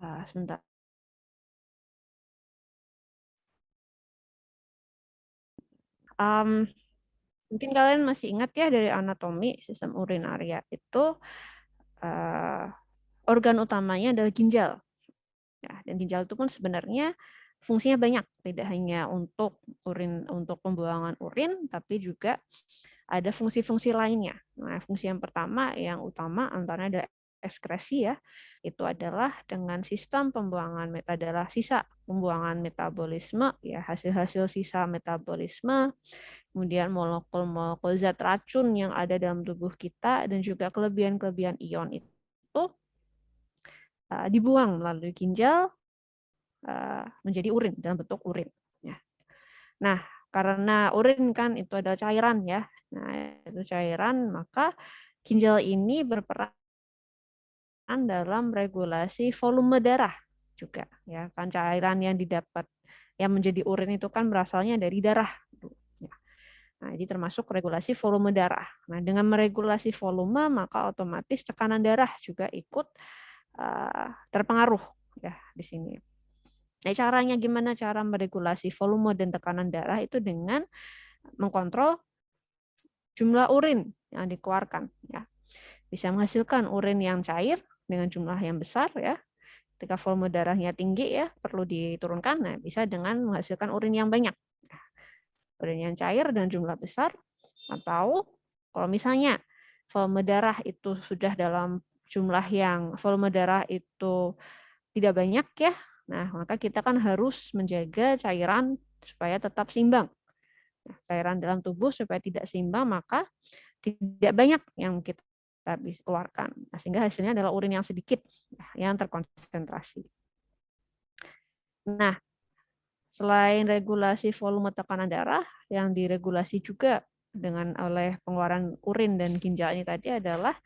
Sebentar. Um, Mungkin kalian masih ingat ya dari anatomi sistem urinaria itu uh, organ utamanya adalah ginjal. Ya, dan ginjal itu pun sebenarnya fungsinya banyak, tidak hanya untuk untuk pembuangan urin, tapi juga ada fungsi-fungsi lainnya. Nah, fungsi yang pertama yang utama antara ada ekskresi ya, itu adalah dengan sistem pembuangan adalah sisa pembuangan metabolisme ya, hasil-hasil sisa metabolisme, kemudian molekul-molekul zat racun yang ada dalam tubuh kita dan juga kelebihan-kelebihan ion itu dibuang melalui ginjal menjadi urin dalam bentuk urin. Ya. Nah, karena urin kan itu adalah cairan ya. Nah, itu cairan, maka ginjal ini berperan dalam regulasi volume darah juga ya. Kan cairan yang didapat yang menjadi urin itu kan berasalnya dari darah. Ya. Nah, jadi termasuk regulasi volume darah. Nah, dengan meregulasi volume maka otomatis tekanan darah juga ikut terpengaruh ya di sini. Nah, caranya gimana cara meregulasi volume dan tekanan darah itu dengan mengkontrol jumlah urin yang dikeluarkan ya. Bisa menghasilkan urin yang cair dengan jumlah yang besar ya. Ketika volume darahnya tinggi ya, perlu diturunkan. Nah, bisa dengan menghasilkan urin yang banyak. Urin yang cair dan jumlah besar, atau kalau misalnya volume darah itu sudah dalam jumlah yang volume darah itu tidak banyak ya, nah maka kita kan harus menjaga cairan supaya tetap seimbang. Nah, cairan dalam tubuh supaya tidak seimbang maka tidak banyak yang kita bisa keluarkan. Nah, sehingga hasilnya adalah urin yang sedikit, yang terkonsentrasi. Nah, selain regulasi volume tekanan darah, yang diregulasi juga dengan oleh pengeluaran urin dan ginjal ini tadi adalah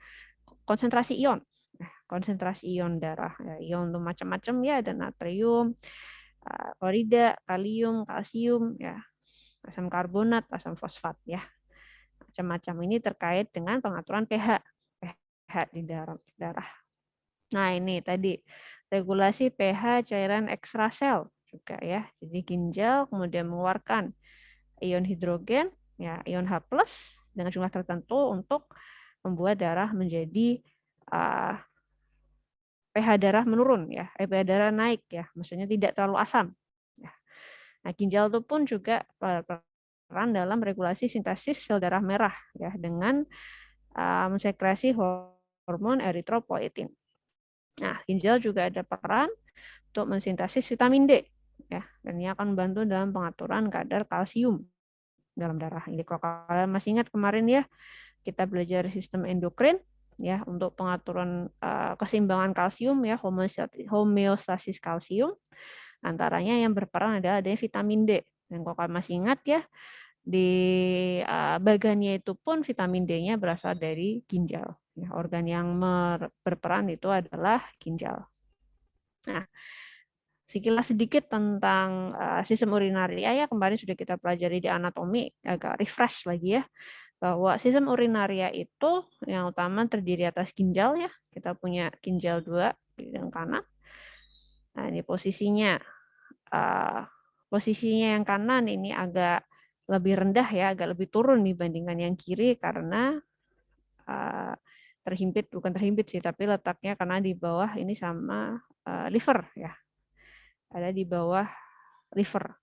konsentrasi ion. Nah, konsentrasi ion darah. Ya, ion itu macam-macam ya, ada natrium, klorida, kalium, kalsium, ya, asam karbonat, asam fosfat, ya. Macam-macam ini terkait dengan pengaturan pH di darah. Nah, ini tadi regulasi pH cairan ekstrasel juga ya. Jadi ginjal kemudian mengeluarkan ion hidrogen, ya, ion H+ dengan jumlah tertentu untuk membuat darah menjadi pH darah menurun ya, pH darah naik ya, maksudnya tidak terlalu asam. Ya. Nah, ginjal itu pun juga berperan dalam regulasi sintesis sel darah merah ya dengan mensekresi hormon eritropoietin. Nah, ginjal juga ada peran untuk mensintesis vitamin D ya, dan ini akan membantu dalam pengaturan kadar kalsium dalam darah. Jadi kalau kalian masih ingat kemarin ya, kita belajar sistem endokrin ya untuk pengaturan keseimbangan kalsium ya, homeostasis kalsium. Antaranya yang berperan adalah ada vitamin D. Dan kalau kalian masih ingat ya, di bagannya itu pun vitamin D-nya berasal dari ginjal. Ya, organ yang berperan itu adalah ginjal. Nah, sekilas sedikit tentang sistem urinaria ya, kemarin sudah kita pelajari di anatomi, agak refresh lagi ya, bahwa sistem urinaria itu yang utama terdiri atas ginjal ya, kita punya ginjal 2 kiri dan kanan. Nah, ini posisinya yang kanan ini agak lebih rendah ya, agak lebih turun dibandingkan yang kiri karena terhimpit, bukan terhimpit sih, tapi letaknya karena di bawah ini sama liver ya, ada di bawah liver.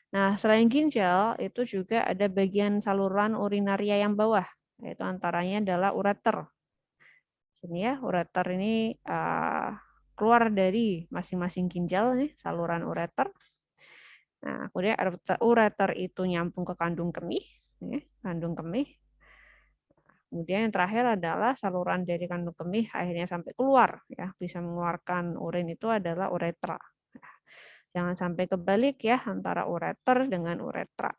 Nah, selain ginjal, itu juga ada bagian saluran urinaria yang bawah, yaitu antaranya adalah ureter. Sini ya, ureter ini keluar dari masing-masing ginjal nih, saluran ureter. Nah, kemudian ureter itu nyambung ke kandung kemih, ya, kandung kemih. Kemudian yang terakhir adalah saluran dari kandung kemih akhirnya sampai keluar, ya, bisa mengeluarkan urin itu adalah uretra. Jangan sampai kebalik ya antara ureter dengan uretra,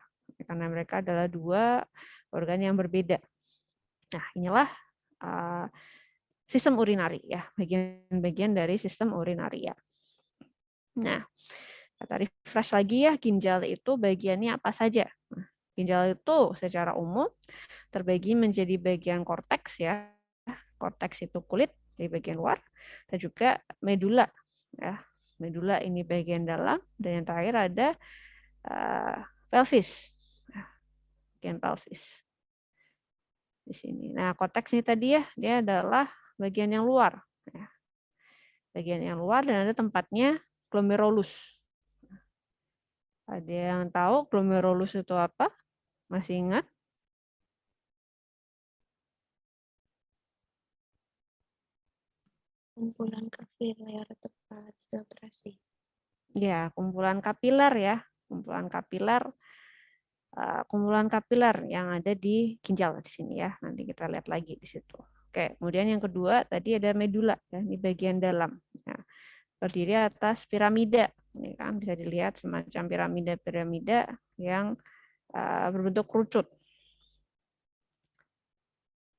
karena mereka adalah dua organ yang berbeda. Nah, inilah sistem urinari ya, bagian-bagian dari sistem urinaria. Nah, kata refresh lagi ya, ginjal itu bagiannya apa saja? Nah, ginjal itu secara umum terbagi menjadi bagian korteks ya. Korteks itu kulit di bagian luar, dan juga medula ya. Medula ini bagian dalam, dan yang terakhir ada pelvis. Nah, bagian pelvis di sini. Nah, korteks ini tadi ya, dia adalah bagian yang luar. Ya. Bagian yang luar dan ada tempatnya glomerulus. Ada yang tahu glomerulus itu apa? Masih ingat? Kumpulan kapiler tempat filtrasi. Ya, kumpulan kapiler ya. Kumpulan kapiler yang ada di ginjal di sini ya. Nanti kita lihat lagi di situ. Oke, kemudian yang kedua tadi ada medula ya, di bagian dalam. Ya, terdiri atas piramida. Ini kan bisa dilihat semacam piramida-piramida yang berbentuk kerucut.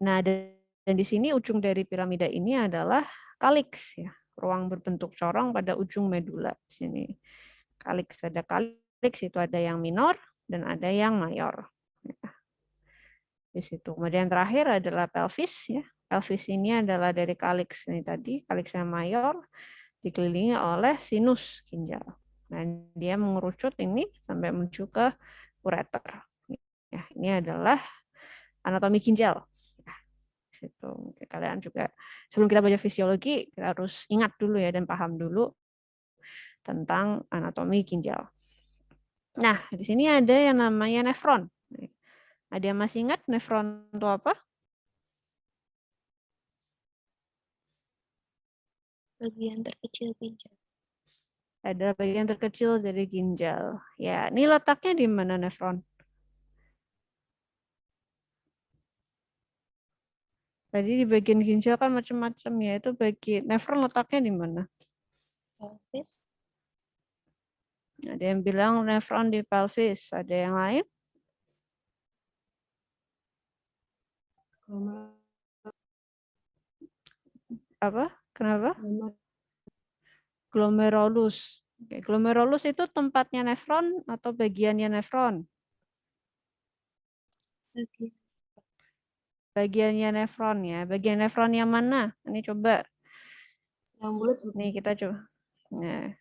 Nah, dan di sini ujung dari piramida ini adalah kaliks ya, ruang berbentuk corong pada ujung medula di sini. Kaliks, ada kaliks itu ada yang minor dan ada yang mayor. Ya, di situ. Kemudian terakhir adalah pelvis ya. Pelvis ini adalah dari kaliks ini tadi, kaliks yang mayor dikelilingi oleh sinus ginjal. Nah, dia mengerucut ini sampai menuju ke ureter. Ya, ini adalah anatomi ginjal. Ya, situ. Kalian juga sebelum kita belajar fisiologi, kita harus ingat dulu ya dan paham dulu tentang anatomi ginjal. Nah, di sini ada yang namanya nefron. Ada yang masih ingat nefron itu apa? Bagian terkecil ginjal. Ada bagian terkecil dari ginjal. Ya, ini letaknya di mana nefron? Tadi di bagian ginjal kan macam-macam ya. Itu bagian nefron letaknya di mana? Pelvis. Ada yang bilang nefron di pelvis. Ada yang lain? Apa? Kenapa? Glomerulus. Oke, glomerulus itu tempatnya nefron atau bagiannya nefron? Bagiannya nefron ya. Bagian nefron yang mana? Ini coba. Yang bulat. Nih kita coba. Nah,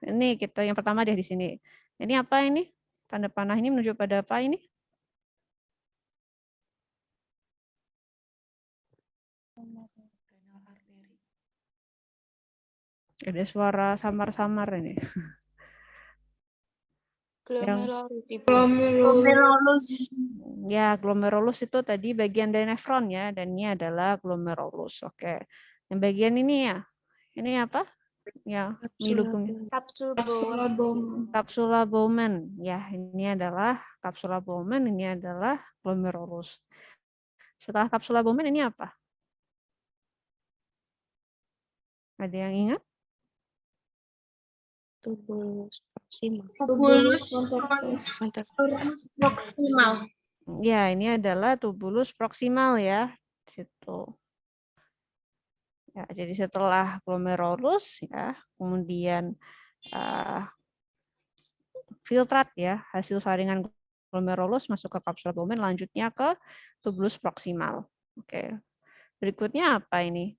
ini kita yang pertama deh di sini. Ini apa ini? Tanda panah ini menunjuk pada apa ini? Ada suara samar-samar ini. Glomerulus. Ya, glomerulus itu tadi bagian dari nefron ya, dan ini adalah glomerulus. Oke. Yang bagian ini ya. Ini apa? Ya, milugungnya. Kapsula Bowman. Ya, ini adalah kapsula Bowman, ini adalah glomerulus. Setelah kapsula Bowman ini apa? Ada yang ingat? Tubulus proximal. Tubulus proximal. Ya, ini adalah tubulus proximal ya. Situ. Ya, jadi setelah glomerulus ya, kemudian filtrat ya, hasil saringan glomerulus masuk ke kapsul Bowman, lanjutnya ke tubulus proximal. Oke. Berikutnya apa ini?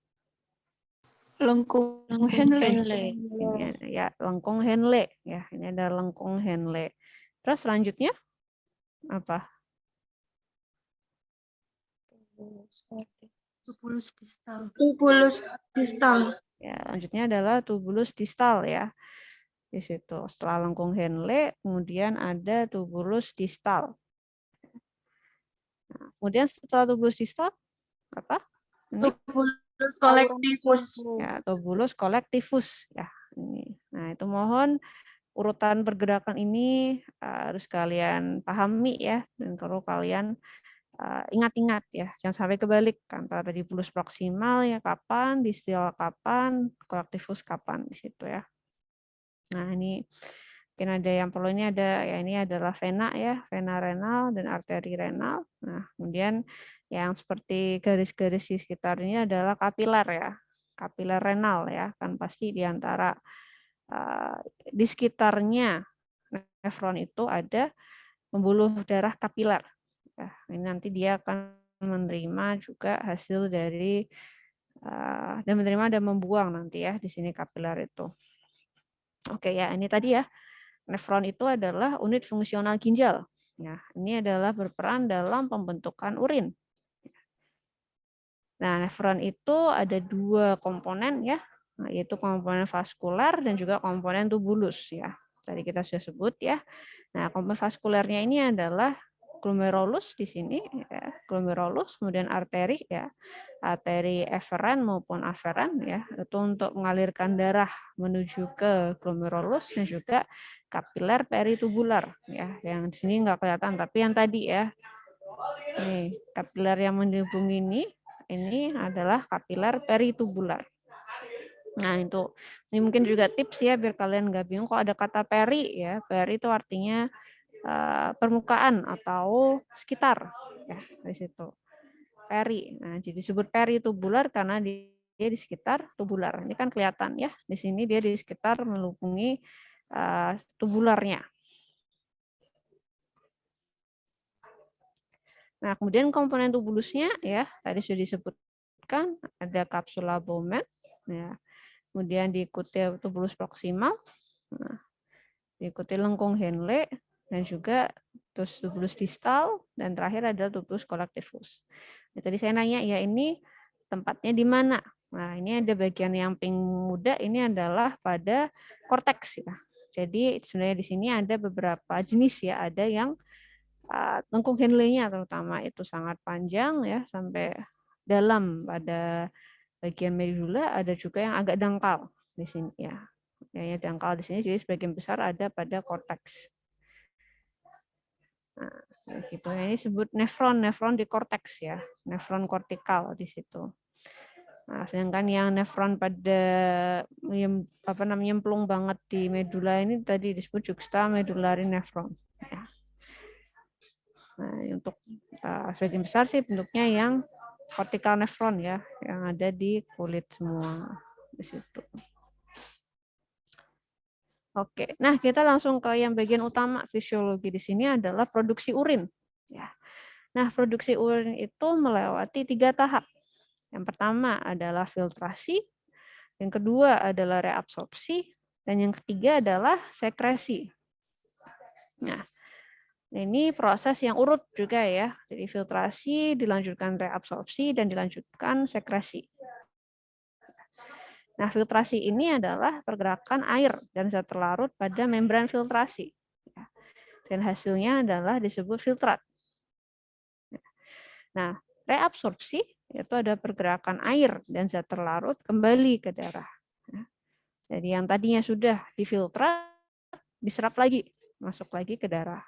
Lengkung Henle. Ini ya, lengkung Henle ya. Ini ada lengkung Henle. Terus selanjutnya apa? Tubulus distal. Tubulus distal. Ya, lanjutnya adalah tubulus distal ya. Di situ. Setelah lengkung Henle, kemudian ada tubulus distal. Nah, kemudian setelah tubulus distal apa? Ini? Tubulus collectivus. Ya, tubulus collectivus ya. Ini. Nah, itu mohon urutan pergerakan ini harus kalian pahami ya, dan kalau kalian ingat-ingat ya, jangan sampai kebalik antara tadi bulus proksimal ya kapan, distal kapan, collectivus kapan di situ ya. Nah, ini mungkin ada yang perlu, ini ada ya, ini adalah vena ya, vena renal dan arteri renal. Nah, kemudian yang seperti garis-garis di sekitarnya adalah kapiler ya, kapiler renal ya, kan pasti di antara di sekitarnya nefron itu ada pembuluh darah kapiler. Ya, ini nanti dia akan menerima juga hasil dari dan menerima dan membuang nanti ya di sini kapiler itu. Oke ya, ini tadi ya. Nefron itu adalah unit fungsional ginjal. Ya, ini adalah berperan dalam pembentukan urin. Nah, nefron itu ada 2 komponen ya, yaitu komponen vaskuler dan juga komponen tubulus ya. Tadi kita sudah sebut ya. Nah, komponen vaskulernya ini adalah glomerulus di sini ya, glomerulus, kemudian arteri ya, arteri eferen maupun aferen ya, itu untuk mengalirkan darah menuju ke glomerulus dan juga kapiler peritubular ya, yang di sini nggak kelihatan tapi yang tadi ya, nih kapiler yang menghubungi ini adalah kapiler peritubular. Nah ini mungkin juga tips ya biar kalian nggak bingung kalau ada kata peri ya, peri itu artinya permukaan atau sekitar ya di situ peri. Nah, jadi disebut peritubular karena dia di sekitar tubular. Ini kan kelihatan ya. Di sini dia di sekitar melingkungi tubularnya. Nah, kemudian komponen tubulusnya ya tadi sudah disebutkan ada kapsula Bowman ya. Kemudian diikuti tubulus proksimal. Nah, diikuti lengkung Henle dan juga terus tubulus distal dan terakhir adalah tubulus collectivus. Nah, tadi saya nanya ya ini tempatnya di mana? Nah, ini ada bagian yang pink muda ini adalah pada korteks ya. Jadi sebenarnya di sini ada beberapa jenis ya, ada yang lengkung Henle-nya terutama itu sangat panjang ya sampai dalam pada bagian medula, ada juga yang agak dangkal di sini ya. Ya, dangkal di sini jadi sebagian besar ada pada korteks. Nah, gitu. Ini disebut nefron di korteks ya, nefron kortikal di situ. Nah, sedangkan yang nefron pada nyemplung banget di medula ini tadi disebut juxta medullary nefron. Ya. Nah, untuk sebagian besar sih bentuknya yang kortikal nefron ya, yang ada di kulit semua di situ. Oke, nah kita langsung ke yang bagian utama fisiologi di sini adalah produksi urin. Ya. Nah, produksi urin itu melewati 3 tahap. Yang pertama adalah filtrasi, yang kedua adalah reabsorpsi, dan yang ketiga adalah sekresi. Nah, ini proses yang urut juga ya. Jadi filtrasi, dilanjutkan reabsorpsi, dan dilanjutkan sekresi. Nah, filtrasi ini adalah pergerakan air dan zat terlarut pada membran filtrasi. Dan hasilnya adalah disebut filtrat. Nah, reabsorpsi itu ada pergerakan air dan zat terlarut kembali ke darah. Jadi yang tadinya sudah difiltrat, diserap lagi, masuk lagi ke darah.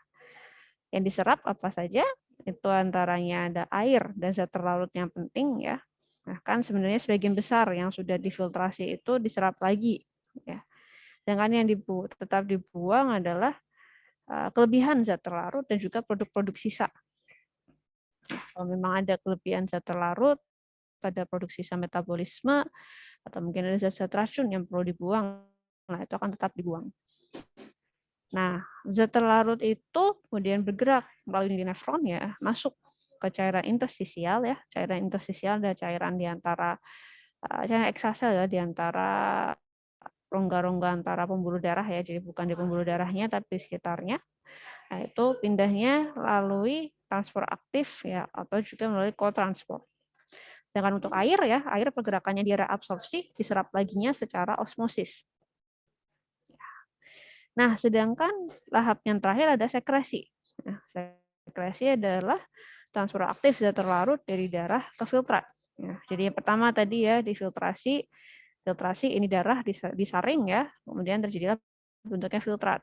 Yang diserap apa saja? Itu antaranya ada air dan zat terlarut yang penting ya. Nah, kan sebenarnya sebagian besar yang sudah difiltrasi itu diserap lagi ya. Sedangkan yang tetap dibuang adalah kelebihan zat terlarut dan juga produk-produk sisa. Kalau memang ada kelebihan zat terlarut pada produk sisa metabolisme atau mungkin ada zat-zat racun yang perlu dibuang, nah itu akan tetap dibuang. Nah, zat terlarut itu kemudian bergerak melalui nefron ya, masuk ke cairan interstisial ya. Cairan interstisial ada cairan di antara cairan eksasel ya, di antara rongga-rongga antara pembuluh darah ya. Jadi bukan di pembuluh darahnya tapi di sekitarnya. Nah, itu pindahnya melalui transport aktif ya atau juga melalui kotransport. Sedangkan untuk air ya, air pergerakannya dia reabsorpsi, diserap laginya secara osmosis. Nah, sedangkan tahap yang terakhir ada sekresi. Nah, sekresi adalah transfer aktif zat terlarut dari darah ke filtrat. Ya, jadi yang pertama tadi ya difiltrasi, filtrasi ini darah disaring ya, kemudian terjadilah bentuknya filtrat.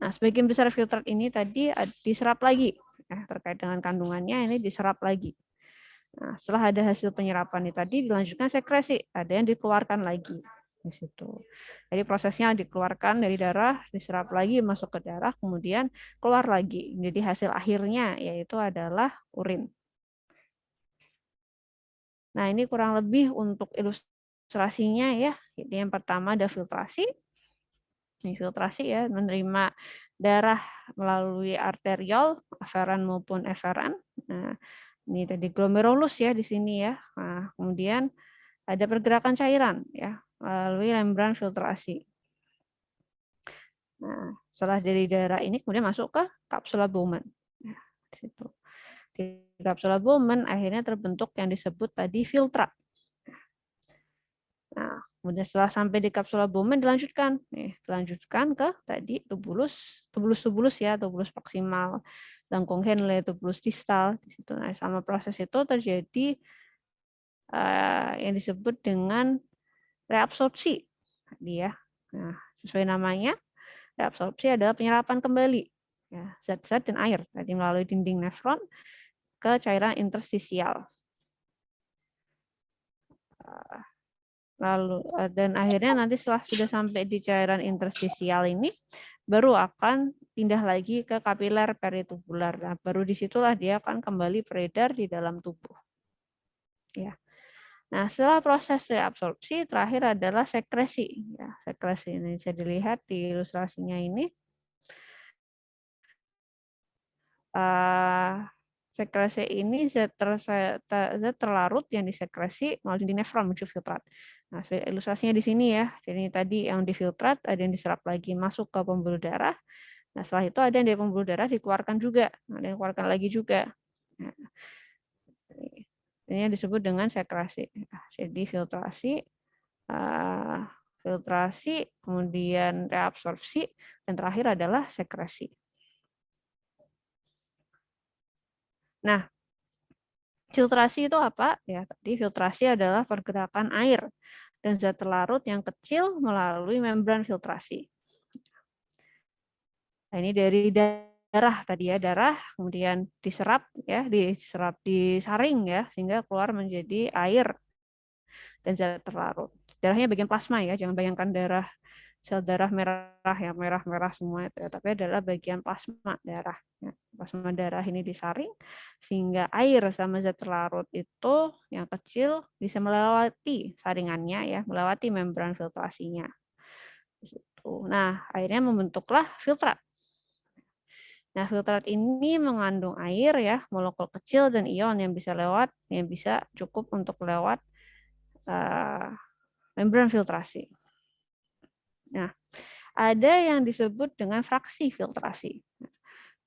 Nah, sebagian besar filtrat ini tadi diserap lagi. Nah, terkait dengan kandungannya ini diserap lagi. Nah, setelah ada hasil penyerapan ini tadi dilanjutkan sekresi, ada yang dikeluarkan lagi di situ. Jadi prosesnya dikeluarkan dari darah, diserap lagi masuk ke darah, kemudian keluar lagi. Jadi hasil akhirnya yaitu adalah urin. Nah, ini kurang lebih untuk ilustrasinya ya. Jadi yang pertama ada filtrasi. Ini filtrasi ya, menerima darah melalui arteriol, aferen maupun eferen. Nah, ini tadi glomerulus ya di sini ya. Nah, kemudian ada pergerakan cairan ya melalui membran filtrasi. Nah, setelah dari darah ini kemudian masuk ke kapsula Bowman. Ya, di situ. Di kapsula Bowman akhirnya terbentuk yang disebut tadi filtrat. Nah, kemudian setelah sampai di kapsula Bowman dilanjutkan ke tadi tubulus ya, tubulus proksimal, lengkung Henle, tubulus distal di situ. Nah, sama proses itu terjadi yang disebut dengan reabsorpsi tadi ya. Nah, sesuai namanya, reabsorpsi adalah penyerapan kembali ya, zat-zat dan air tadi melalui dinding nefron ke cairan interstisial. Lalu dan akhirnya nanti setelah sudah sampai di cairan interstisial ini baru akan pindah lagi ke kapiler peritubular. Nah, baru disitulah dia akan kembali beredar di dalam tubuh. Ya. Nah, setelah proses reabsorpsi, terakhir adalah sekresi. Ya, sekresi ini bisa dilihat di ilustrasinya ini. Sekresi ini zat terlarut yang disekresi melalui dinding nefron menuju filtrat. Nah, ilustrasinya di sini ya. Jadi tadi yang difiltrat, ada yang diserap lagi masuk ke pembuluh darah. Nah, setelah itu ada yang dari pembuluh darah dikeluarkan juga, ada yang dikeluarkan lagi juga. Nah, ini yang disebut dengan sekresi. Jadi filtrasi, kemudian reabsorpsi, dan terakhir adalah sekresi. Nah, filtrasi itu apa? Ya, tadi filtrasi adalah pergerakan air dan zat terlarut yang kecil melalui membran filtrasi. Nah, ini dari darah tadi ya, darah kemudian diserap, disaring ya, sehingga keluar menjadi air dan zat terlarut. Darahnya bagian plasma ya, jangan bayangkan sel darah merah yang merah-merah semua itu ya, tapi adalah bagian plasma darah. Ya. Plasma darah ini disaring sehingga air sama zat terlarut itu yang kecil bisa melewati saringannya ya, melewati membran filtrasinya. Nah, akhirnya membentuklah filtrat. Nah, filtrat ini mengandung air ya, molekul kecil dan ion yang bisa cukup untuk lewat membran filtrasi. Nah, ada yang disebut dengan fraksi filtrasi.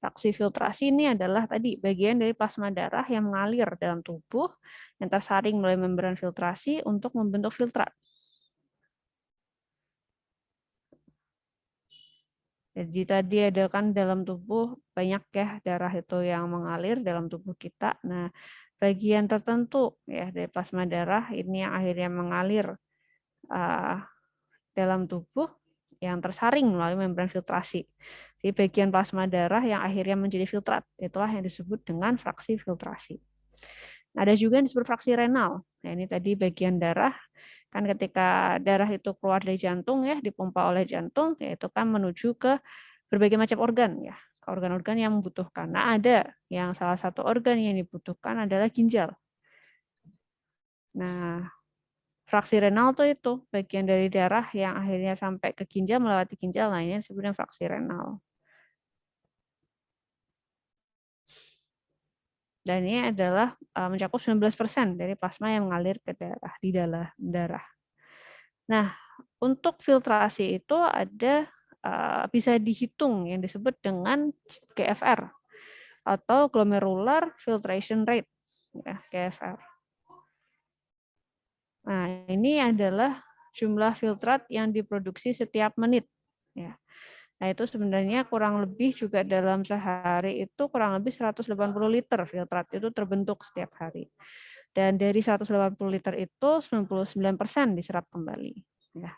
Fraksi filtrasi ini adalah tadi bagian dari plasma darah yang mengalir dalam tubuh yang tersaring melalui membran filtrasi untuk membentuk filtrat. Jadi tadi ada kan dalam tubuh banyak ya darah itu yang mengalir dalam tubuh kita. Nah, bagian tertentu ya dari plasma darah ini yang akhirnya mengalir dalam tubuh yang tersaring melalui membran filtrasi. Jadi bagian plasma darah yang akhirnya menjadi filtrat, itulah yang disebut dengan fraksi filtrasi. Nah, ada juga yang disebut fraksi renal. Nah, ini tadi bagian darah, kan ketika darah itu keluar dari jantung ya, dipompa oleh jantung, yaitu kan menuju ke berbagai macam organ ya, organ-organ yang membutuhkan. Nah, ada yang salah satu organ yang dibutuhkan adalah ginjal. Nah, fraksi renal itu bagian dari darah yang akhirnya sampai ke ginjal melewati ginjal, nah ini disebutnya fraksi renal. Dan ini adalah mencakup 19% dari plasma yang mengalir ke darah di dalam darah. Nah, untuk filtrasi itu ada bisa dihitung yang disebut dengan GFR atau glomerular filtration rate, ya, GFR. Nah, ini adalah jumlah filtrat yang diproduksi setiap menit. Ya. Nah, itu sebenarnya kurang lebih juga dalam sehari itu kurang lebih 180 liter filtrat itu terbentuk setiap hari. Dan dari 180 liter itu 99% diserap kembali. Ya.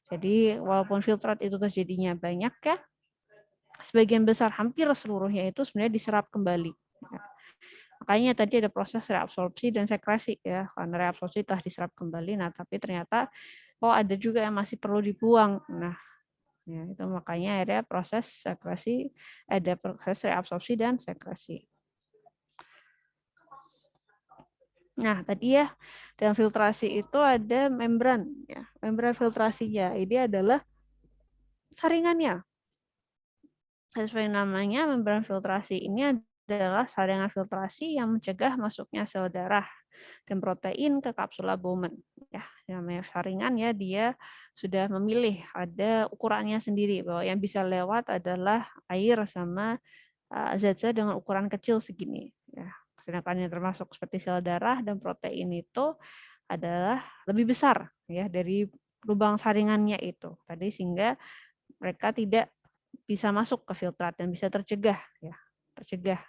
Jadi walaupun filtrat itu terjadinya banyak ya, sebagian besar hampir seluruhnya itu sebenarnya diserap kembali. Ya. Makanya tadi ada proses reabsorpsi dan sekresi ya, karena reabsorpsi telah diserap kembali. Nah, tapi ternyata ada juga yang masih perlu dibuang. Nah, ya, itu makanya ada proses sekresi, ada proses reabsorpsi dan sekresi. Nah, tadi ya dalam filtrasi itu ada membran ya. Membran filtrasinya ini adalah saringannya. Sesuai namanya, membran filtrasi ini adalah saringan filtrasi yang mencegah masuknya sel darah dan protein ke kapsula Bowman. Ya, namanya saringan ya, dia sudah memilih ada ukurannya sendiri bahwa yang bisa lewat adalah air sama zat-zat dengan ukuran kecil segini. Ya, sedangkan yang termasuk seperti sel darah dan protein itu adalah lebih besar ya dari lubang saringannya itu tadi, sehingga mereka tidak bisa masuk ke filtrat dan bisa tercegah ya, tercegah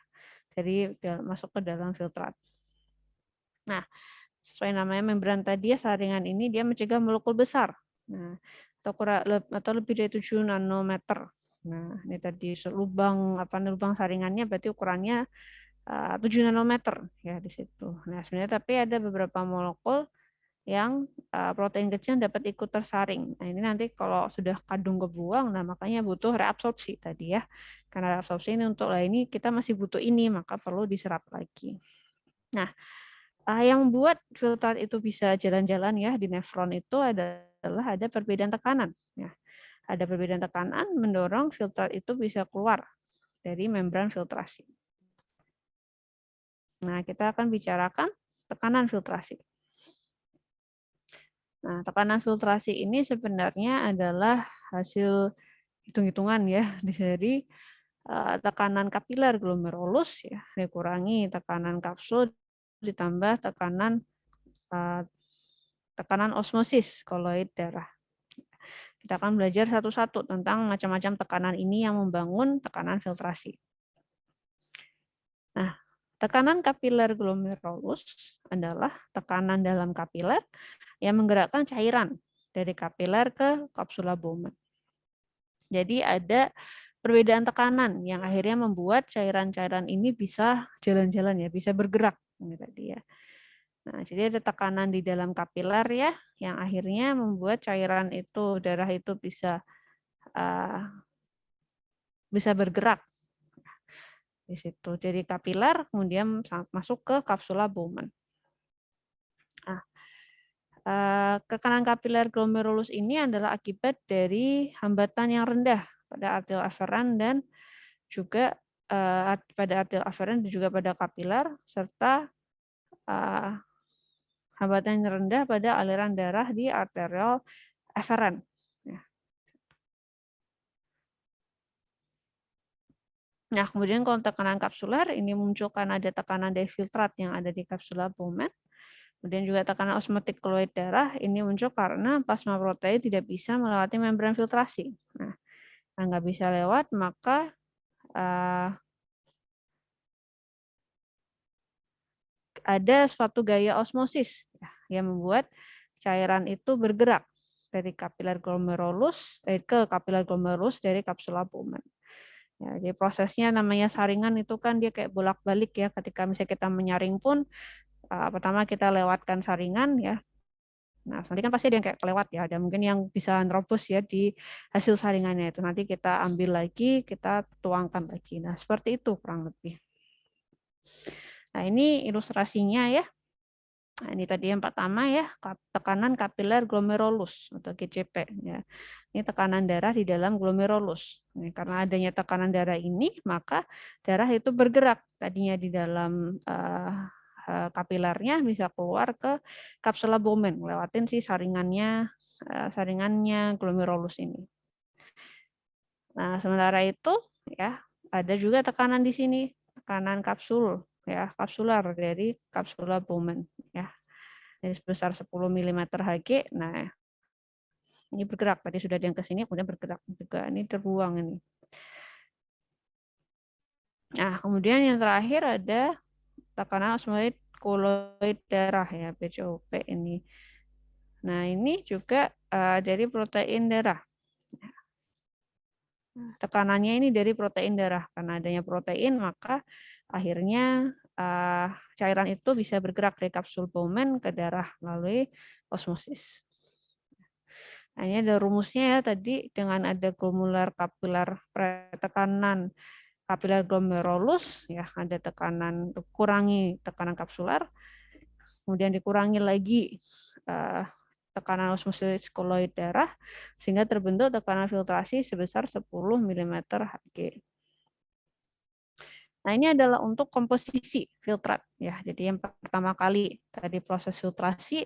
dari masuk ke dalam filtrat. Nah, sesuai namanya membran tadi ya, saringan ini dia mencegah molekul besar. Nah, atau lebih dari 7 nanometer. Nah, ini tadi lubang saringannya berarti ukurannya 7 nanometer ya di situ. Nah, sebenarnya tapi ada beberapa molekul yang protein kecil dapat ikut tersaring. Nah, ini nanti kalau sudah kadung kebuang, nah makanya butuh reabsorpsi tadi ya. Karena reabsorpsi ini untuk ini kita masih butuh ini, maka perlu diserap lagi. Nah, yang membuat filtrat itu bisa jalan-jalan ya di nefron itu adalah ada perbedaan tekanan. Ya. Ada perbedaan tekanan mendorong filtrat itu bisa keluar dari membran filtrasi. Nah, kita akan bicarakan tekanan filtrasi. Nah, tekanan filtrasi ini sebenarnya adalah hasil hitung-hitungan ya dari tekanan kapiler glomerulus ya dikurangi tekanan kapsul ditambah tekanan osmosis koloid darah. Kita akan belajar satu-satu tentang macam-macam tekanan ini yang membangun tekanan filtrasi. Nah, tekanan kapiler glomerulus adalah tekanan dalam kapiler yang menggerakkan cairan dari kapiler ke kapsula Bowman. Jadi ada perbedaan tekanan yang akhirnya membuat cairan-cairan ini bisa jalan-jalan ya, bisa bergerak tadi ya. Nah, jadi ada tekanan di dalam kapiler ya, yang akhirnya membuat cairan itu, darah itu bisa bergerak di situ. Jadi kapiler kemudian masuk ke kapsula Bowman. Nah, tekanan kapiler glomerulus ini adalah akibat dari hambatan yang rendah pada arterial aferan dan juga pada arterial aferan dan juga pada kapiler, serta hambatan yang rendah pada aliran darah di arterial aferan. Nah, kemudian kalau tekanan kapsuler ini muncul karena ada tekanan dari filtrat yang ada di kapsula Bowman. Kemudian juga tekanan osmotik koloid darah ini muncul karena plasma protein tidak bisa melewati membran filtrasi. Nah, nggak bisa lewat, maka ada suatu gaya osmosis yang membuat cairan itu bergerak dari kapiler glomerulus ke kapiler glomerulus dari kapsula Bowman. Ya, jadi prosesnya namanya saringan itu kan dia kayak bolak-balik ya. Ketika misalnya kita menyaring pun pertama kita lewatkan saringan ya. Nah, nanti kan pasti ada yang kayak kelewat ya. Ada mungkin yang bisa nerobos ya di hasil saringannya itu. Nanti kita ambil lagi, kita tuangkan lagi. Nah, seperti itu kurang lebih. Nah, ini ilustrasinya ya. Nah, ini tadi yang pertama ya, tekanan kapiler glomerulus atau GCP. Ya. Ini tekanan darah di dalam glomerulus. Nah, karena adanya tekanan darah ini, maka darah itu bergerak tadinya di dalam kapilernya bisa keluar ke kapsula Bowman, lewatin si saringannya glomerulus ini. Nah, sementara itu ya ada juga tekanan di sini, tekanan kapsul ya, kapsular dari kapsula Bowman ya. Jadi sebesar 10 mm Hg. Nah, ini bergerak, tadi sudah ada yang ke sini kemudian bergerak juga, ini terbuang ini. Nah, kemudian yang terakhir ada tekanan osmotik koloid darah ya, BCOP ini. Nah, ini juga dari protein darah. Tekanannya ini dari protein darah. Karena adanya protein, maka akhirnya cairan itu bisa bergerak dari kapsul Bowman ke darah melalui osmosis. Nah, ini ada rumusnya ya tadi, dengan ada glomerular kapiler tekanan kapiler glomerulus ya, ada tekanan, kurangi tekanan kapsular, kemudian dikurangi lagi tekanan osmosis koloid darah, sehingga terbentuk tekanan filtrasi sebesar 10 mm Hg. Nah, ini adalah untuk komposisi filtrat ya. Jadi yang pertama kali tadi proses filtrasi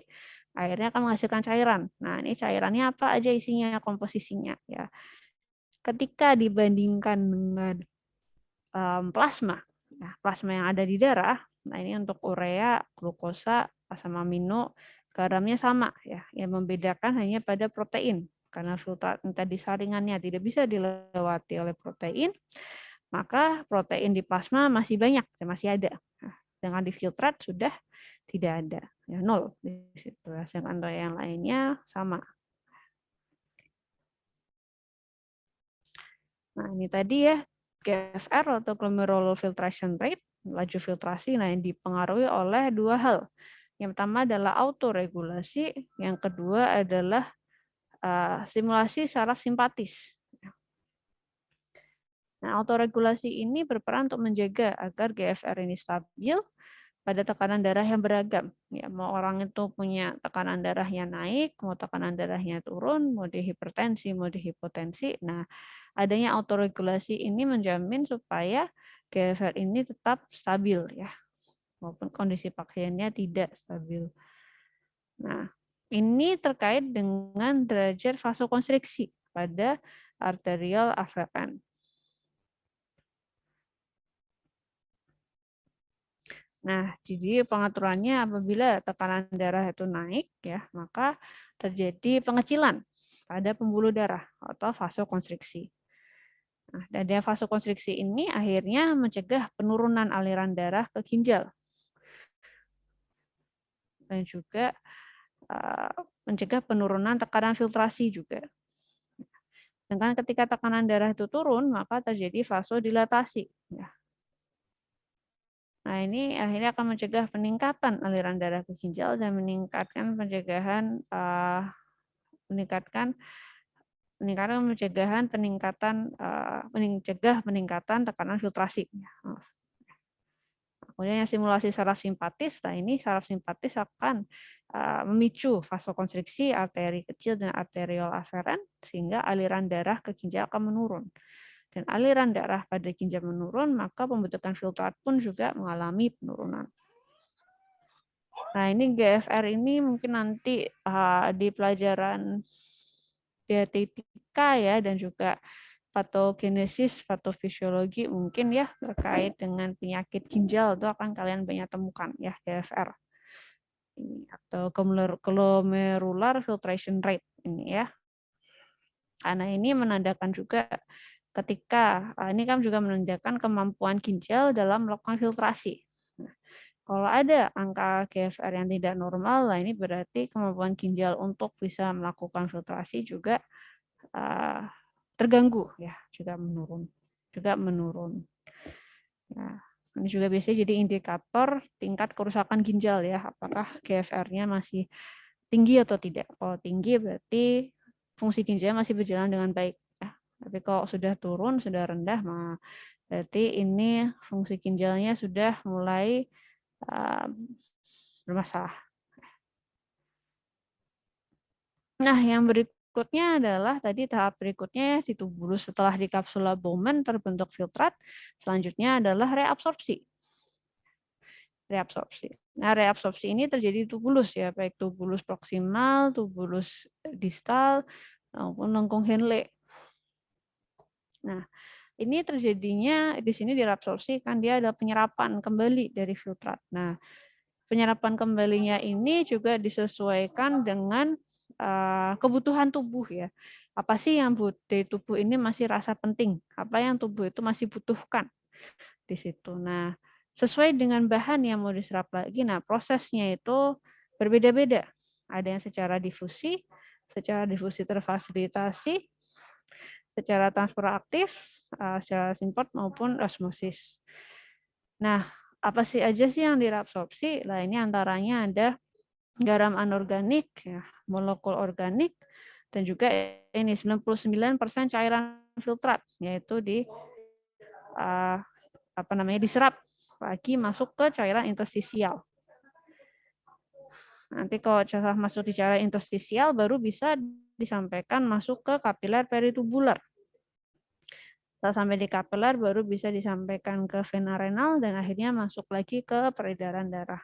akhirnya akan menghasilkan cairan. Nah, ini cairannya apa aja isinya, komposisinya ya. Ketika dibandingkan dengan plasma, nah, plasma yang ada di darah, nah ini untuk urea, glukosa, asam amino, garamnya sama ya. Yang membedakan hanya pada protein. Karena filtrat tadi saringannya tidak bisa dilewati oleh protein, maka protein di plasma masih banyak, masih ada. Nah, dengan di filtrat sudah tidak ada, ya nol di situ. Sedangkan yang lainnya sama. Nah ini tadi ya GFR atau glomerular filtration rate, laju filtrasi, nah yang dipengaruhi oleh dua hal. Yang pertama adalah autoregulasi, yang kedua adalah stimulasi saraf simpatis. Nah, autoregulasi ini berperan untuk menjaga agar GFR ini stabil pada tekanan darah yang beragam. Ya, mau orang itu punya tekanan darahnya naik, mau tekanan darahnya turun, mau dia hipertensi, mau dia hipotensi. Nah, adanya autoregulasi ini menjamin supaya GFR ini tetap stabil ya, maupun kondisi pasiennya tidak stabil. Nah, ini terkait dengan derajat vasokonstriksi pada arterial afferent. Nah, jadi pengaturannya apabila tekanan darah itu naik, ya, maka terjadi pengecilan pada pembuluh darah atau vasokonstriksi. Nah, dan vasokonstriksi ini akhirnya mencegah penurunan aliran darah ke ginjal dan juga mencegah penurunan tekanan filtrasi juga. Sedangkan ketika tekanan darah itu turun, maka terjadi vasodilatasi. Ya. Nah, ini akhirnya akan mencegah peningkatan aliran darah ke ginjal dan meningkatkan pencegahan mencegah peningkatan tekanan filtrasi. Kemudian yang simulasi saraf simpatis, nah ini saraf simpatis akan memicu vasokonstriksi arteri kecil dan arterial afferent sehingga aliran darah ke ginjal akan menurun. Dan aliran darah pada ginjal menurun, maka pembentukan filtrat pun juga mengalami penurunan. Nah, ini GFR ini mungkin nanti di pelajaran dietetika ya, dan juga patogenesis, patofisiologi mungkin ya terkait dengan penyakit ginjal itu akan kalian banyak temukan ya GFR ini atau glomerular filtration rate ini ya. Karena ini menandakan juga ketika ini kan juga menandakan kemampuan ginjal dalam melakukan filtrasi. Nah, kalau ada angka GFR yang tidak normal, nah ini berarti kemampuan ginjal untuk bisa melakukan filtrasi juga terganggu ya, juga menurun. Ya, ini juga biasanya jadi indikator tingkat kerusakan ginjal ya, apakah GFR-nya masih tinggi atau tidak. Kalau tinggi berarti fungsi ginjal masih berjalan dengan baik ya. Tapi kalau sudah turun, sudah rendah, berarti ini fungsi ginjalnya sudah mulai bermasalah. Nah, yang berikutnya adalah tadi tahap berikutnya di tubulus setelah di kapsula Bowman terbentuk filtrat, selanjutnya adalah reabsorpsi. Nah, reabsorpsi ini terjadi di tubulus ya, baik tubulus proksimal, tubulus distal, maupun lengkung Henle. Nah, ini terjadinya di sini di reabsorpsi kan dia ada penyerapan kembali dari filtrat. Nah, penyerapan kembalinya ini juga disesuaikan dengan kebutuhan tubuh ya. Apa sih yang dari tubuh ini masih rasa penting? Apa yang tubuh itu masih butuhkan di situ. Nah, sesuai dengan bahan yang mau diserap lagi, nah prosesnya itu berbeda-beda. Ada yang secara difusi terfasilitasi, secara transfer aktif, secara simport maupun osmosis. Nah, apa sih aja sih yang direabsorpsi? Nah, ini antaranya ada garam anorganik, ya, molekul organik, dan juga ini 99% cairan filtrat, yaitu diserap lagi masuk ke cairan interstisial. Nanti kalau cairan masuk di cairan interstisial baru bisa disampaikan masuk ke kapiler peritubular. Setelah sampai di kapiler baru bisa disampaikan ke vena renal dan akhirnya masuk lagi ke peredaran darah.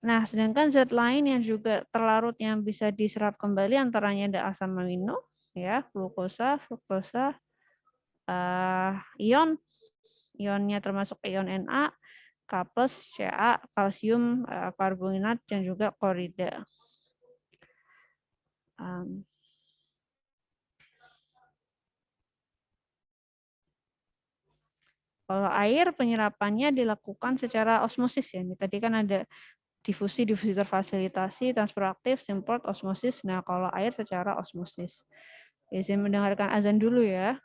Nah, sedangkan zat lain yang juga terlarut yang bisa diserap kembali antaranya ada asam amino, ya, glukosa, fruktosa, ionnya termasuk ion Na, K+, Ca, kalsium, karbonat, dan juga klorida. Kalau air penyerapannya dilakukan secara osmosis ya. Ini tadi kan ada difusi terfasilitasi, transfer aktif, simport, osmosis. Nah, kalau air secara osmosis. Ya, saya mendengarkan azan dulu ya.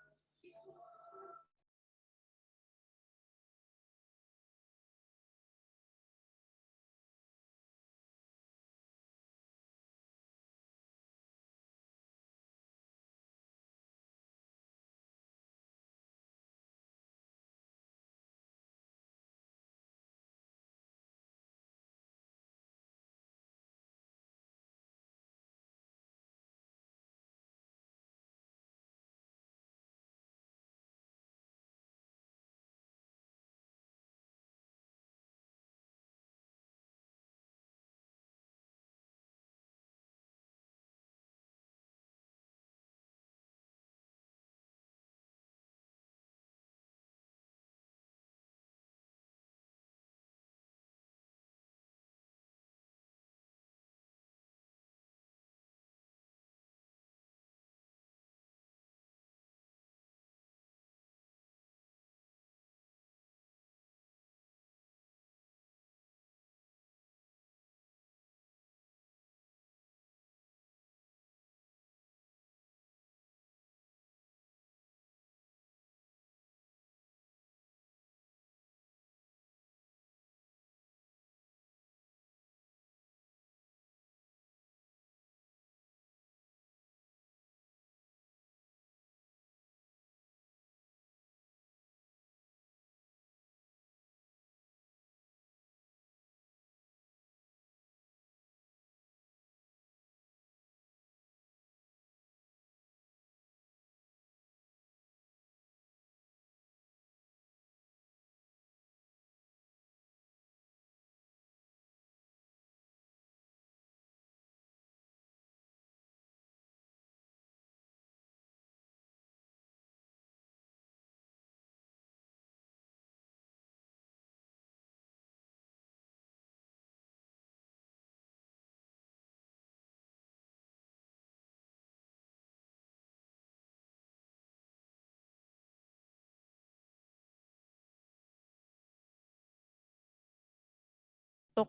Untuk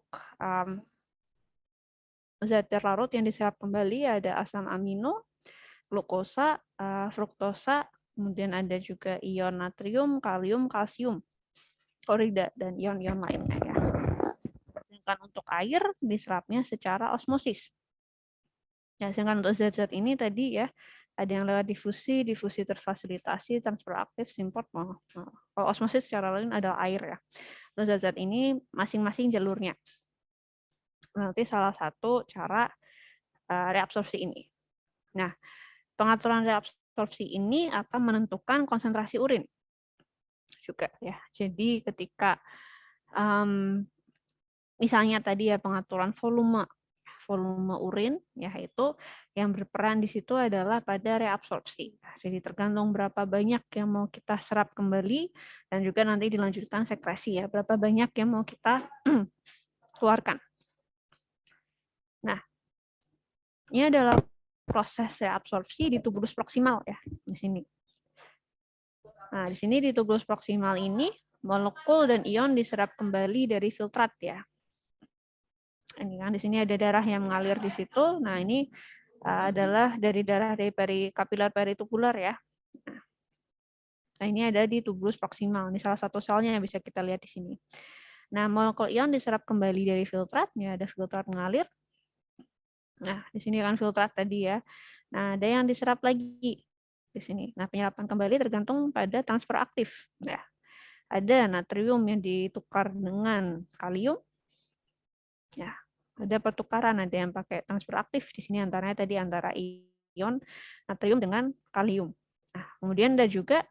zat terlarut yang diserap kembali ada asam amino, glukosa, fruktosa, kemudian ada juga ion natrium, kalium, kalsium, klorida, dan ion-ion lainnya ya. Sedangkan untuk air diserapnya secara osmosis. Ya, sedangkan untuk zat-zat ini tadi ya ada yang lewat difusi terfasilitasi, transfer aktif, simport. Kalau osmosis secara lain adalah air ya. Untuk zat-zat ini masing-masing jalurnya. Nanti salah satu cara reabsorpsi ini. Nah, pengaturan reabsorpsi ini akan menentukan konsentrasi urin juga ya. Jadi ketika misalnya tadi ya pengaturan volume urin ya itu yang berperan di situ adalah pada reabsorpsi. Jadi tergantung berapa banyak yang mau kita serap kembali dan juga nanti dilanjutkan sekresi ya, berapa banyak yang mau kita keluarkan. Nah, ini adalah proses reabsorpsi di tubulus proksimal ya di sini. Nah, di sini di tubulus proksimal ini molekul dan ion diserap kembali dari filtrat ya. Ini kan di sini ada darah yang mengalir di situ. Nah, ini adalah dari darah dari kapiler peritubular ya. Nah, ini ada di tubulus proksimal. Ini salah satu selnya yang bisa kita lihat di sini. Nah, molekul ion diserap kembali dari filtrat, ya ada filtrat mengalir. Nah, di sini kan filtrat tadi ya. Nah, ada yang diserap lagi di sini. Nah, penyerapan kembali tergantung pada transfer aktif. Ya. Ada natrium yang ditukar dengan kalium. Ya, ada pertukaran, ada yang pakai transfer aktif di sini antaranya tadi antara ion natrium dengan kalium. Nah, kemudian ada juga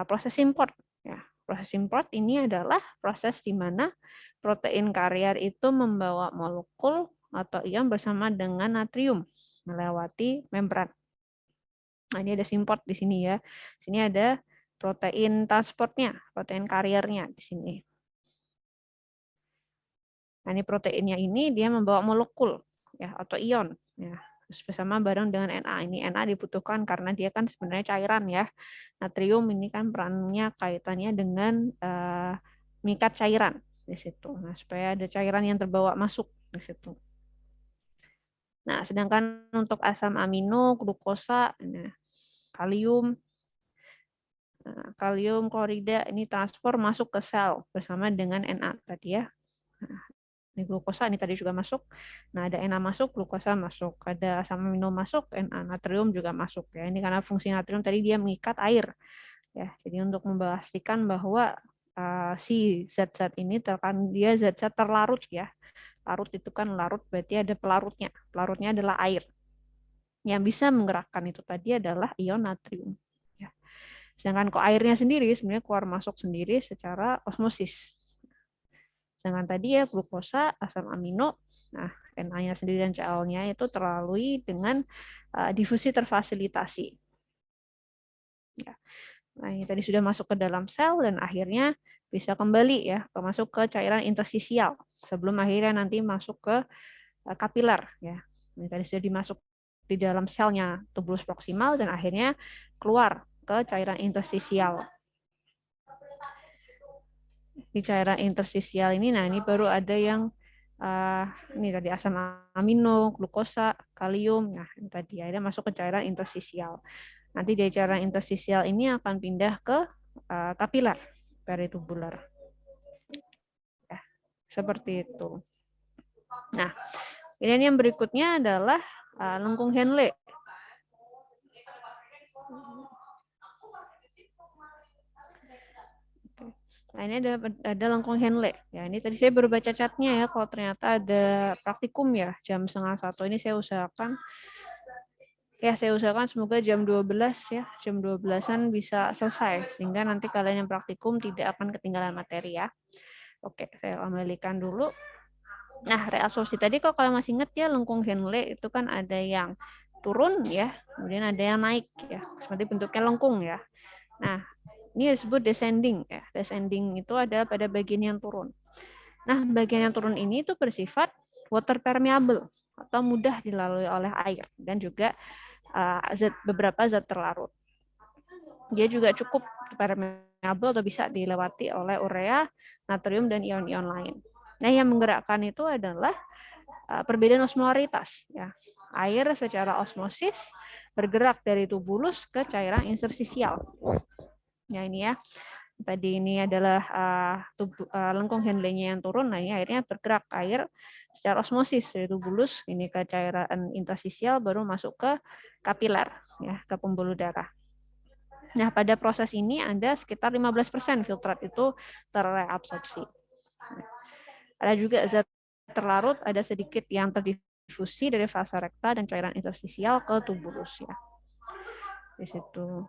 proses import. Ya, proses import ini adalah proses di mana protein karier itu membawa molekul atau ion bersama dengan natrium melewati membran. Nah, ini ada import di sini ya. Sini ada protein transportnya, protein kariernya di sini. Nah, ini proteinnya ini dia membawa molekul ya atau ion ya. Terus bersama bareng dengan Na. Ini Na dibutuhkan karena dia kan sebenarnya cairan ya. Natrium ini kan perannya kaitannya dengan mengikat cairan di situ. Nah, supaya ada cairan yang terbawa masuk di situ. Nah, sedangkan untuk asam amino, glukosa, nah, kalium, kalium klorida ini transfer masuk ke sel bersama dengan Na tadi ya. Nah, ini glukosa ini tadi juga masuk. Nah, ada Na masuk, glukosa masuk. Ada asam amino masuk, Na, natrium juga masuk ya. Ini karena fungsi natrium tadi dia mengikat air. Ya, jadi untuk memastikan bahwa si zat-zat ini dia zat-zat terlarut ya. Larut itu kan larut berarti ada pelarutnya. Pelarutnya adalah air. Yang bisa menggerakkan itu tadi adalah ion natrium. Ya. Sedangkan kok airnya sendiri sebenarnya keluar masuk sendiri secara osmosis. Sedangkan tadi ya glukosa, asam amino, nah Na-nya sendiri dan Cl-nya itu terlalui dengan difusi terfasilitasi. Ya. Nah, ini tadi sudah masuk ke dalam sel dan akhirnya bisa kembali ya masuk ke cairan interstisial sebelum akhirnya nanti masuk ke kapiler ya. Ini tadi sudah dimasuk di dalam selnya tubulus proksimal dan akhirnya keluar ke cairan interstisial. Di cairan interstisial ini, nah ini baru ada yang ini tadi asam amino, glukosa, kalium. Nah, ini tadi ada masuk ke cairan interstisial. Nanti dari cairan interstisial ini akan pindah ke kapiler, peritubular. Ya, seperti itu. Nah, kemudian yang berikutnya adalah lengkung Henle. Nah, ini ada lengkung Henle. Ya, ini tadi saya baru baca catnya ya. Kalau ternyata ada praktikum ya jam 12:30 ini saya usahakan semoga jam 12 ya, jam 12-an bisa selesai sehingga nanti kalian yang praktikum tidak akan ketinggalan materi ya. Oke, saya kembalikan dulu. Nah, reabsorpsi tadi kalau kalian masih ingat ya lengkung Henle itu kan ada yang turun ya, kemudian ada yang naik ya. Seperti bentuknya lengkung ya. Nah, ini disebut descending ya. Descending itu ada pada bagian yang turun. Nah, bagian yang turun ini itu bersifat water permeable atau mudah dilalui oleh air dan juga beberapa zat terlarut. Dia juga cukup permeable atau bisa dilewati oleh urea, natrium dan ion-ion lain. Nah, yang menggerakkan itu adalah perbedaan osmolaritas ya. Air secara osmosis bergerak dari tubulus ke cairan interstisial. Ya ini ya. Tadi ini adalah lengkung Henle-nya yang turun, nah ini akhirnya bergerak air secara osmosis dari tubulus ini ke cairan interstisial baru masuk ke kapiler ya, ke pembuluh darah. Nah, pada proses ini ada sekitar 15% filtrat itu terreabsorpsi. Ada juga zat terlarut, ada sedikit yang terdifusi dari fase rekta dan cairan interstisial ke tubulus ya. Di situ.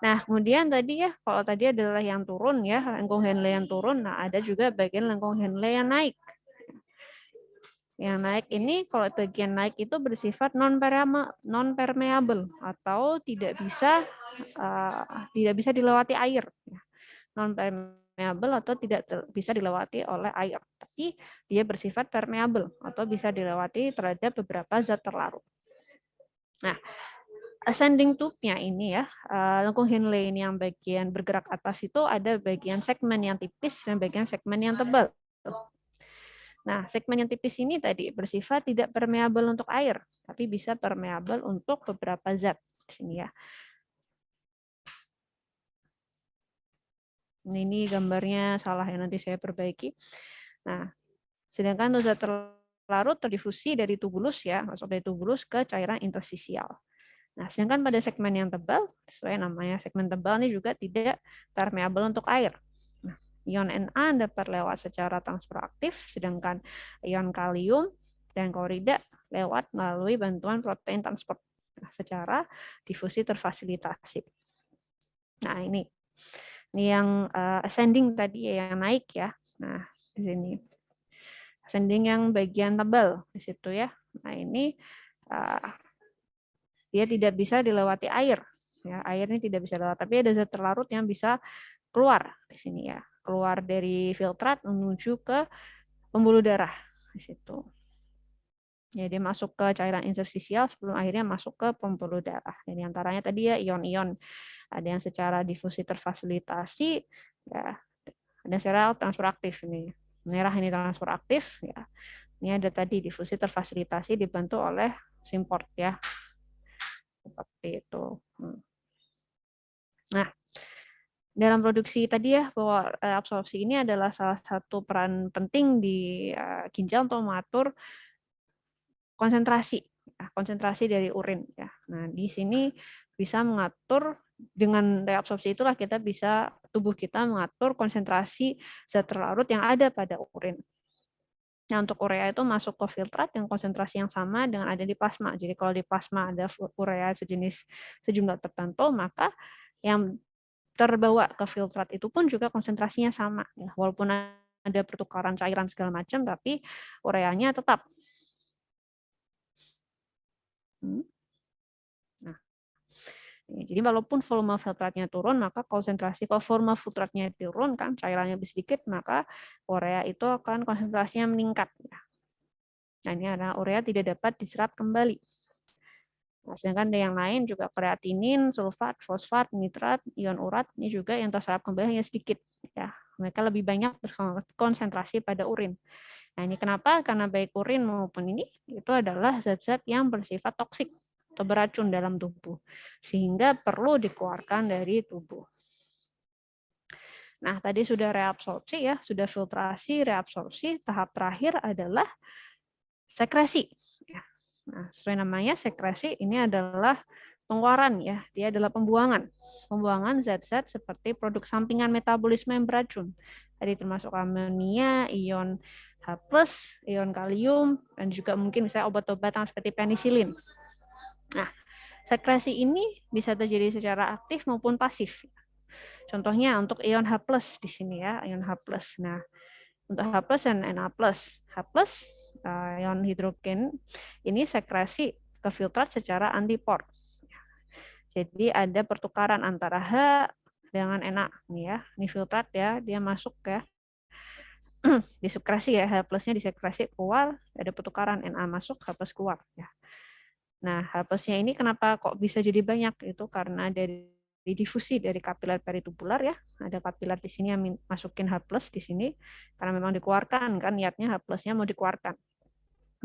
Nah, kemudian tadi ya, kalau tadi adalah yang turun ya, lengkung Henle yang turun, nah ada juga bagian lengkung Henle yang naik. Yang naik ini, kalau bagian naik itu bersifat non-permeable atau tidak bisa dilewati air. Non-permeable atau tidak bisa dilewati oleh air. Tapi dia bersifat permeable atau bisa dilewati terhadap beberapa zat terlarut. Nah, ascending tube-nya ini ya, lengkung Henle ini yang bagian bergerak atas itu ada bagian segmen yang tipis dan bagian segmen yang tebal. Nah, segmen yang tipis ini tadi bersifat tidak permeable untuk air, tapi bisa permeable untuk beberapa zat. Di sini ya. Ini gambarnya salah ya, nanti saya perbaiki. Nah, sedangkan zat terlarut terdifusi dari tubulus ya, masuk dari tubulus ke cairan interstisial. Nah, sedangkan pada segmen yang tebal, sesuai namanya segmen tebal ini juga tidak permeable untuk air. Nah, ion Na dapat lewat secara transfer aktif, sedangkan ion kalium dan klorida lewat melalui bantuan protein transport. secara difusi terfasilitasi. Nah, ini yang ascending tadi yang naik ya. Nah, di sini ascending yang bagian tebal di situ ya. Nah, ini dia tidak bisa dilewati air. Ya, air ini tidak bisa lewat, tapi ada zat terlarut yang bisa keluar di sini ya, keluar dari filtrat menuju ke pembuluh darah di situ. Jadi masuk ke cairan interstisial sebelum akhirnya masuk ke pembuluh darah. Jadi antaranya tadi ya ion-ion, ada yang secara difusi terfasilitasi, ya, ada secara transfer aktif ini. Merah ini transfer aktif, ya. Ini ada tadi difusi terfasilitasi dibantu oleh simport ya, seperti itu. Nah, dalam produksi tadi ya, bahwa absorpsi ini adalah salah satu peran penting di ginjal untuk mengatur konsentrasi dari urin ya. Nah, di sini bisa mengatur dengan reabsorpsi itulah kita bisa tubuh kita mengatur konsentrasi zat terlarut yang ada pada urin. Nah, untuk urea itu masuk ke filtrat yang konsentrasi yang sama dengan ada di plasma. Jadi kalau di plasma ada urea sejumlah tertentu, maka yang terbawa ke filtrat itu pun juga konsentrasinya sama. Ya. Walaupun ada pertukaran cairan segala macam, tapi ureanya tetap. Nah, jadi walaupun volume filtratnya turun, maka konsentrasi kalau volume filtratnya turun kan cairannya lebih sedikit, maka urea itu akan konsentrasinya meningkat. Nah, ini adalah urea tidak dapat diserap kembali. Nah, sedangkan ada yang lain juga kreatinin, sulfat, fosfat, nitrat, ion urat ini juga yang terserap kembali hanya sedikit. Ya, mereka lebih banyak berkonsentrasi pada urin. Nah, ini kenapa? Karena baik urin maupun ini itu adalah zat-zat yang bersifat toksik atau beracun dalam tubuh, sehingga perlu dikeluarkan dari tubuh. Nah, tadi sudah reabsorpsi ya, sudah filtrasi, reabsorpsi, tahap terakhir adalah sekresi. Nah, sesuai namanya sekresi ini adalah pengeluaran ya, dia adalah pembuangan zat-zat seperti produk sampingan metabolisme yang beracun. Tadi termasuk amonia, ion H+, ion kalium, dan juga mungkin misalnya obat-obatan seperti penisilin. Nah, sekresi ini bisa terjadi secara aktif maupun pasif. Contohnya untuk ion H+ di sini ya, ion H+. Nah, untuk H+ dan Na+. H+, ion hidrogen, ini sekresi ke filtrat secara antiport. Jadi ada pertukaran antara H dengan Na. Ini ya, ini filtrat ya, dia masuk ya. Disekresi ya, H+-nya disekresi keluar, ada pertukaran Na masuk, H+ keluar ya. Nah, H+-nya ini kenapa kok bisa jadi banyak? Itu karena dari difusi dari kapiler peritubular ya. Ada kapiler di sini yang masukin H+ di sini karena memang dikeluarkan kan, niatnya H+-nya mau dikeluarkan.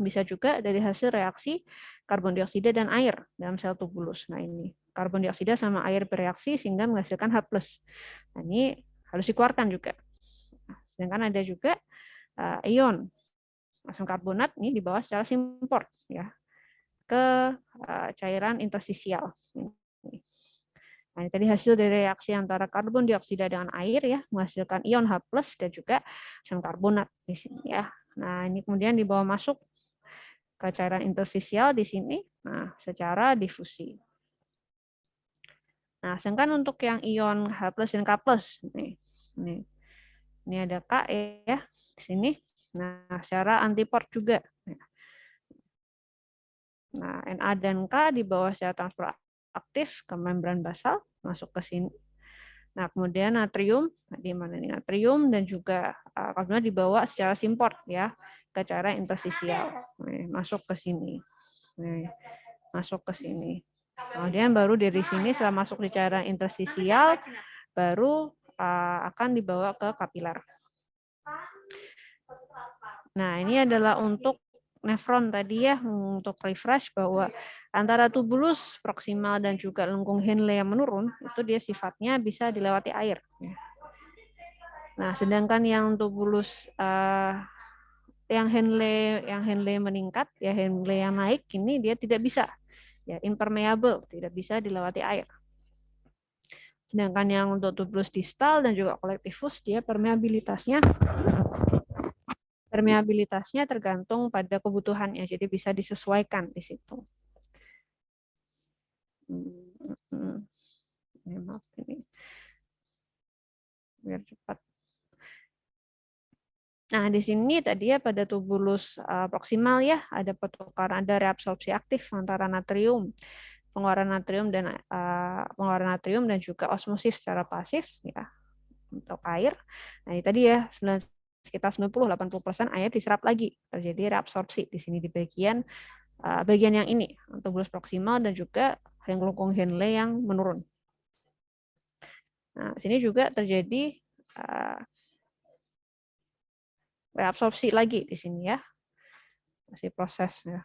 Bisa juga dari hasil reaksi karbon dioksida dan air dalam sel tubulus. Nah, ini karbon dioksida sama air bereaksi sehingga menghasilkan H+. Nah, ini harus dikeluarkan juga. Sedangkan ada juga ion asam karbonat ini dibawa secara simport ya ke cairan interstisial. Nah, ini tadi hasil dari reaksi antara karbon dioksida dengan air ya, menghasilkan ion H+ dan juga asam karbonat di sini ya. Nah, ini kemudian dibawa masuk ke cairan interstisial di sini, nah secara difusi. Nah, sedangkan untuk yang ion H+ dan K+, ini ada K ya di sini. Nah, secara antiport juga. Nah, Na dan K dibawa secara transfer aktif ke membran basal, masuk ke sini. Nah, kemudian natrium, di mana ini natrium dan juga karbonat dibawa secara simport ya ke cairan interstisial. Masuk ke sini. Masuk ke sini. Kemudian baru dari sini setelah masuk di cairan interstisial baru akan dibawa ke kapiler. Nah, ini adalah untuk nefron tadi ya, untuk refresh bahwa antara tubulus proksimal dan juga lengkung Henle yang menurun, itu dia sifatnya bisa dilewati air. Nah, sedangkan yang tubulus yang Henle meningkat, ya Henle yang naik, ini dia tidak bisa, ya impermeable, tidak bisa dilewati air. Sedangkan yang untuk tubulus distal dan juga kolektifus, dia permeabilitasnya tergantung pada kebutuhannya, jadi bisa disesuaikan di situ. Ya, maaf ini biar cepat. Nah, di sini tadi ya pada tubulus proksimal ya, ada pertukaran, ada reabsorpsi aktif antara natrium, pengeluaran natrium dan juga osmosis secara pasif ya untuk air. Nah, ini tadi ya sekitar 90-80% air diserap lagi, terjadi reabsorpsi di sini di bagian yang ini, tubulus proksimal dan juga Henle yang menurun. Nah, sini juga terjadi reabsorpsi lagi di sini ya. Masih proses ya.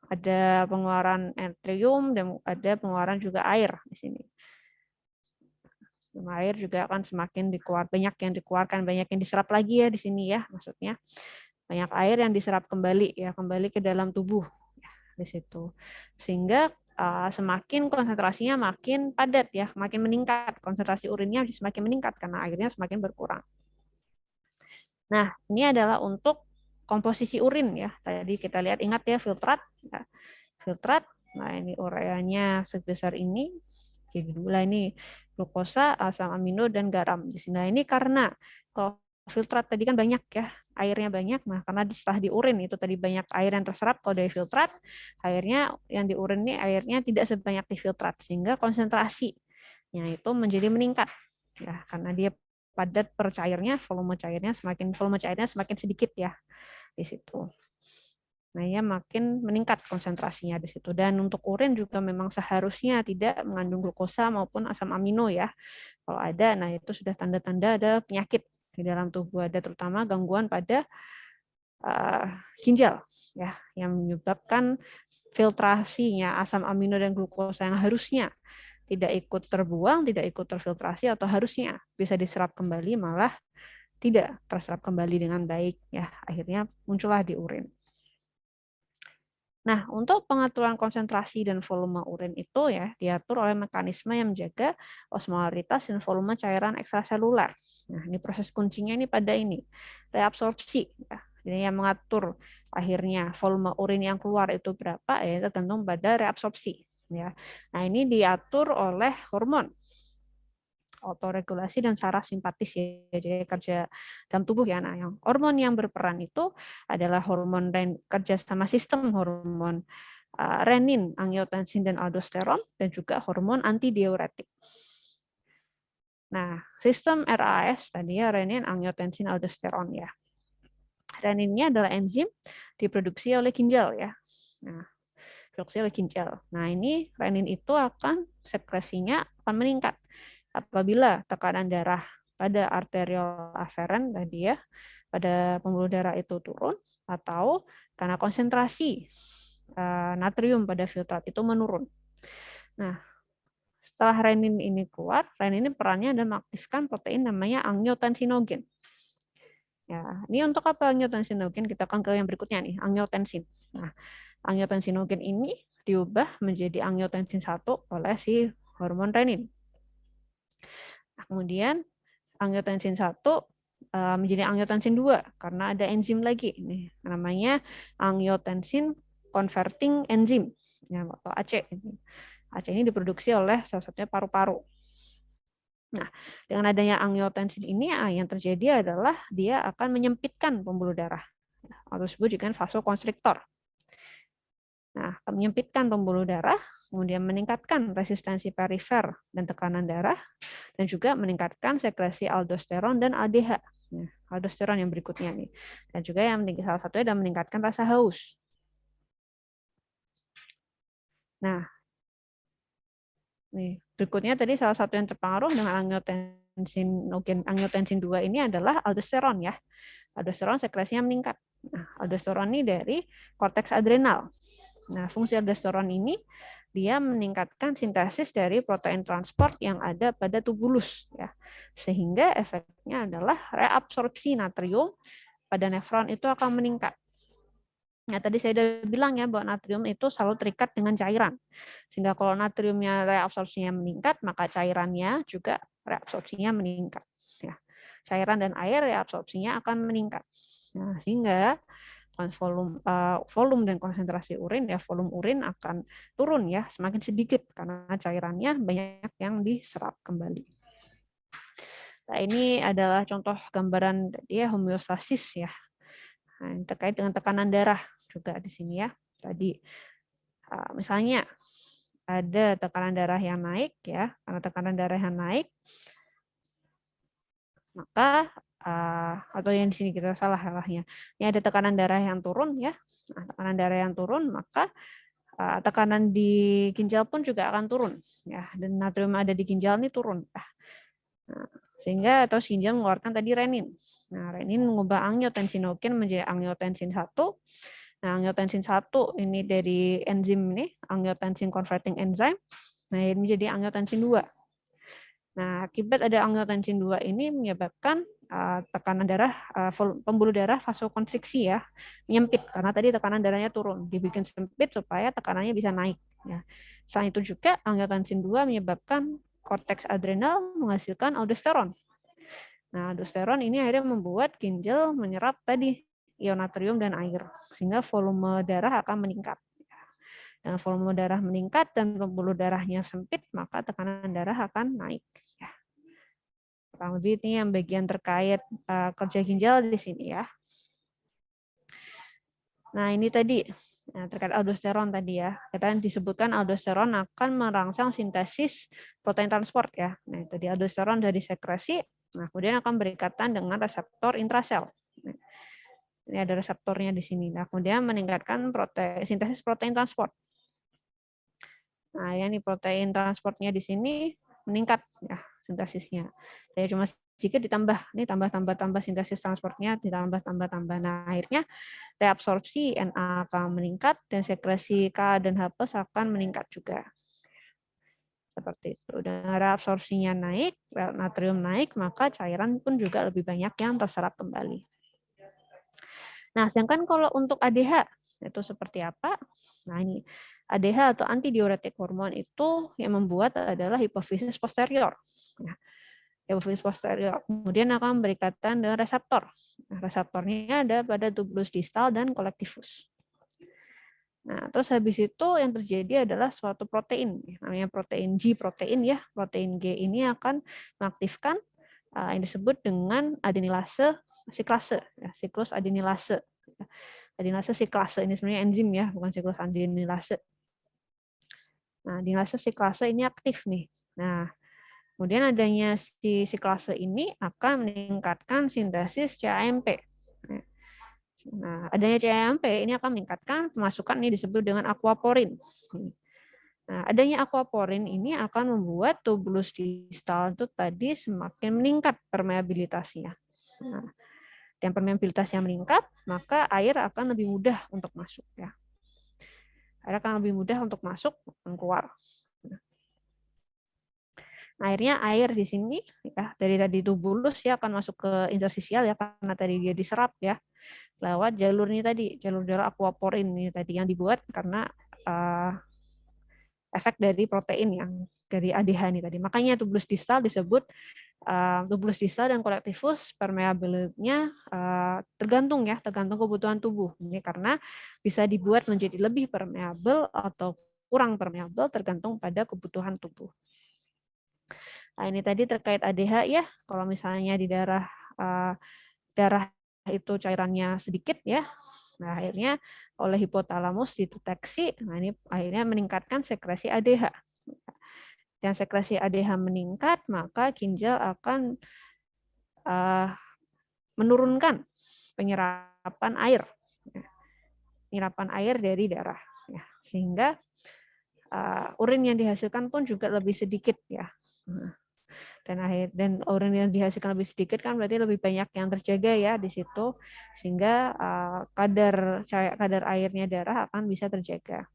Ada pengeluaran natrium dan ada pengeluaran juga air di sini. Air juga akan semakin banyak yang dikeluarkan, banyak yang diserap lagi ya di sini ya, maksudnya banyak air yang diserap kembali ya, kembali ke dalam tubuh ya, di situ. Sehingga semakin konsentrasinya makin padat ya, makin meningkat, konsentrasi urinnya semakin meningkat karena airnya semakin berkurang. Nah, ini adalah untuk komposisi urin ya. Tadi kita lihat, ingat ya, filtrat. Ya. Filtrat, nah ini ureanya sebesar ini. Jadi gula ini glukosa, asam amino, dan garam. Nah, ini karena kalau filtrat tadi kan banyak ya, airnya banyak. Nah, karena setelah diurin itu tadi banyak air yang terserap kalau dari filtrat, airnya yang diurin ini airnya tidak sebanyak di filtrat, sehingga konsentrasinya itu menjadi meningkat. Ya, karena dia padat per cairnya, volume cairnya semakin sedikit ya di situ. Nah, ya makin meningkat konsentrasinya di situ. Dan untuk urin juga memang seharusnya tidak mengandung glukosa maupun asam amino ya. Kalau ada, nah itu sudah tanda-tanda ada penyakit di dalam tubuh, ada terutama gangguan pada ginjal ya, yang menyebabkan filtrasinya asam amino dan glukosa yang harusnya tidak ikut terbuang, tidak ikut terfiltrasi atau harusnya bisa diserap kembali malah tidak terserap kembali dengan baik ya, akhirnya muncullah di urin. Nah, untuk pengaturan konsentrasi dan volume urin itu ya diatur oleh mekanisme yang menjaga osmolaritas dan volume cairan ekstraseluler. Nah, ini proses kuncinya ini pada ini reabsorpsi ya. Ini yang mengatur akhirnya volume urin yang keluar itu berapa ya tergantung pada reabsorpsi ya. Nah, ini diatur oleh hormon autoregulasi dan saraf simpatis ya, jadi kerja dalam tubuh ya. Nah, yang hormon yang berperan itu adalah hormon kerja sama sistem hormon renin, angiotensin dan aldosteron dan juga hormon antidiuretik. Nah, sistem RAS tadi ya, renin, angiotensin, aldosteron ya. Renin ini adalah enzim diproduksi oleh ginjal ya. Nah, produksi oleh ginjal. Nah, ini renin itu akan sekresinya akan meningkat apabila tekanan darah pada arteriol aferen tadi ya, pada pembuluh darah itu turun atau karena konsentrasi natrium pada filtrat itu menurun. Nah, setelah renin ini keluar, renin ini perannya adalah mengaktifkan protein namanya angiotensinogen. Ya, ini untuk apa angiotensinogen? Kita akan ke yang berikutnya nih, angiotensin. Nah, angiotensinogen ini diubah menjadi angiotensin 1 oleh si hormon renin. Nah, kemudian angiotensin 1 menjadi angiotensin 2 karena ada enzim lagi nih namanya angiotensin converting enzyme ya, atau AC. AC ini diproduksi oleh salah satunya paru-paru. Nah, dengan adanya angiotensin ini yang terjadi adalah dia akan menyempitkan pembuluh darah atau disebut juga vasokonstriktor. Nah, menyempitkan pembuluh darah, kemudian meningkatkan resistensi perifer dan tekanan darah, dan juga meningkatkan sekresi aldosteron dan ADH. Nah, aldosteron yang berikutnya nih. Dan juga yang salah satunya adalah meningkatkan rasa haus. Nah, nih berikutnya tadi salah satu yang terpengaruh dengan angiotensin 2 ini adalah aldosteron ya. Aldosteron sekresinya meningkat. Nah, aldosteron ini dari korteks adrenal. Nah, fungsi aldosteron ini dia meningkatkan sintesis dari protein transport yang ada pada tubulus ya. Sehingga efeknya adalah reabsorpsi natrium pada nefron itu akan meningkat. Nah, tadi saya sudah bilang ya bahwa natrium itu selalu terikat dengan cairan. Sehingga kalau natriumnya reabsorpsinya meningkat, maka cairannya juga reabsorpsinya meningkat ya. Cairan dan air reabsorpsinya akan meningkat. Nah, sehingga volume dan konsentrasi urin, ya volume urin akan turun ya, semakin sedikit karena cairannya banyak yang diserap kembali. Nah, ini adalah contoh gambaran dia homeostasis ya. Nah, terkait dengan tekanan darah juga di sini ya. Tadi misalnya ada tekanan darah yang naik ya, karena tekanan darah yang naik maka atau yang di sini kita salahnya. Ini ada tekanan darah yang turun ya. Nah, tekanan darah yang turun maka tekanan di ginjal pun juga akan turun ya, dan natrium ada di ginjal ini turun. Nah, sehingga atau ginjal mengeluarkan tadi renin. Nah, renin mengubah angiotensinogen menjadi angiotensin 1. Nah, angiotensin 1 ini dari enzim ini, angiotensin converting enzyme. Nah, ini menjadi angiotensin 2. Nah, akibat ada angiotensin 2 ini menyebabkan tekanan darah, pembuluh darah vasokonstriksi ya, menyempit karena tadi tekanan darahnya turun, dibikin sempit supaya tekanannya bisa naik. Ya. Selain itu juga angiotensin 2 menyebabkan korteks adrenal menghasilkan aldosteron. Nah, aldosteron ini akhirnya membuat ginjal menyerap tadi ion natrium dan air, sehingga volume darah akan meningkat. Dan volume darah meningkat dan pembuluh darahnya sempit, maka tekanan darah akan naik. Kurang lebih ini yang bagian terkait kerja ginjal di sini ya. Nah, ini tadi terkait aldosteron tadi ya. Kita disebutkan aldosteron akan merangsang sintesis protein transport ya. Nah, itu di aldosteron dari sekresi, nah kemudian akan berikatan dengan reseptor intrasel. Nah, ini ada reseptornya di sini. Nah, kemudian meningkatkan sintesis protein transport. Nah, ini protein transportnya di sini meningkat ya sintesisnya. Saya cuma sedikit ditambah, ini tambah sintesis transportnya ditambah. Nah, akhirnya reabsorpsi Na akan meningkat dan sekresi K dan H+ akan meningkat juga. Seperti itu. Dengan reabsorpsinya naik, natrium naik, maka cairan pun juga lebih banyak yang terserap kembali. Nah, sedangkan kalau untuk ADH itu seperti apa? Nah, ini ADH atau antidiuretik hormon itu yang membuat adalah hipofisis posterior. Nah, hipofisis posterior kemudian akan berikatan dengan reseptor. Nah, reseptornya ada pada tubulus distal dan kolektivus. Nah, terus habis itu yang terjadi adalah suatu protein, namanya protein G protein ya. Protein G ini akan mengaktifkan yang disebut dengan adenilase siklase, ya, siklus adenilase. Adenilase siklase ini sebenarnya enzim ya, bukan siklus adenilase. Nah, adenilase siklase ini aktif nih. Nah, kemudian adanya si siklase ini akan meningkatkan sintesis CAMP. Nah, adanya CAMP ini akan meningkatkan pemasukan ini disebut dengan aquaporin. Nah, adanya aquaporin ini akan membuat tubulus distal itu tadi semakin meningkat permeabilitasnya. Nah, dan permeabilitasnya meningkat, maka air akan lebih mudah untuk masuk ya. Air akan lebih mudah untuk masuk dan keluar. Nah, akhirnya air di sini ya dari tadi tubulus ya akan masuk ke interstisial ya karena tadi dia diserap ya lewat jalur ini tadi, jalur aquaporin ini tadi yang dibuat karena efek dari protein yang dari ADH ini tadi. Makanya tubulus distal disebut tubulus distal dan kolektivus permeabilitasnya tergantung kebutuhan tubuh. Ini karena bisa dibuat menjadi lebih permeabel atau kurang permeabel tergantung pada kebutuhan tubuh. Nah, ini tadi terkait ADH ya. Kalau misalnya di darah itu cairannya sedikit ya. Nah, akhirnya oleh hipotalamus dideteksi, nah ini akhirnya meningkatkan sekresi ADH. Dan sekresi ADH meningkat, maka ginjal akan menurunkan penyerapan air. Penyerapan air dari darah. Ya, sehingga urin yang dihasilkan pun juga lebih sedikit ya. Dan urin yang dihasilkan lebih sedikit kan berarti lebih banyak yang terjaga ya di situ sehingga kadar airnya darah akan bisa terjaga.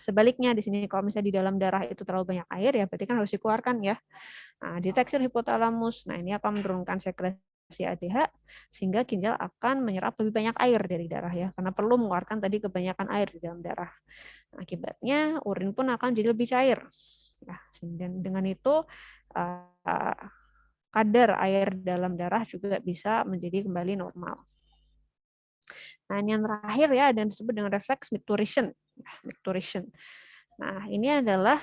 Sebaliknya di sini kalau misalnya di dalam darah itu terlalu banyak air ya berarti kan harus dikeluarkan ya. Nah, di tekstur hipotalamus, nah ini akan menurunkan sekresi ADH sehingga ginjal akan menyerap lebih banyak air dari darah ya karena perlu mengeluarkan tadi kebanyakan air di dalam darah. Nah, akibatnya urin pun akan jadi lebih cair. Nah, dan dengan itu kadar air dalam darah juga bisa menjadi kembali normal. Nah, ini yang terakhir ya, dan disebut dengan refleks micturition. Micturition. Nah, ini adalah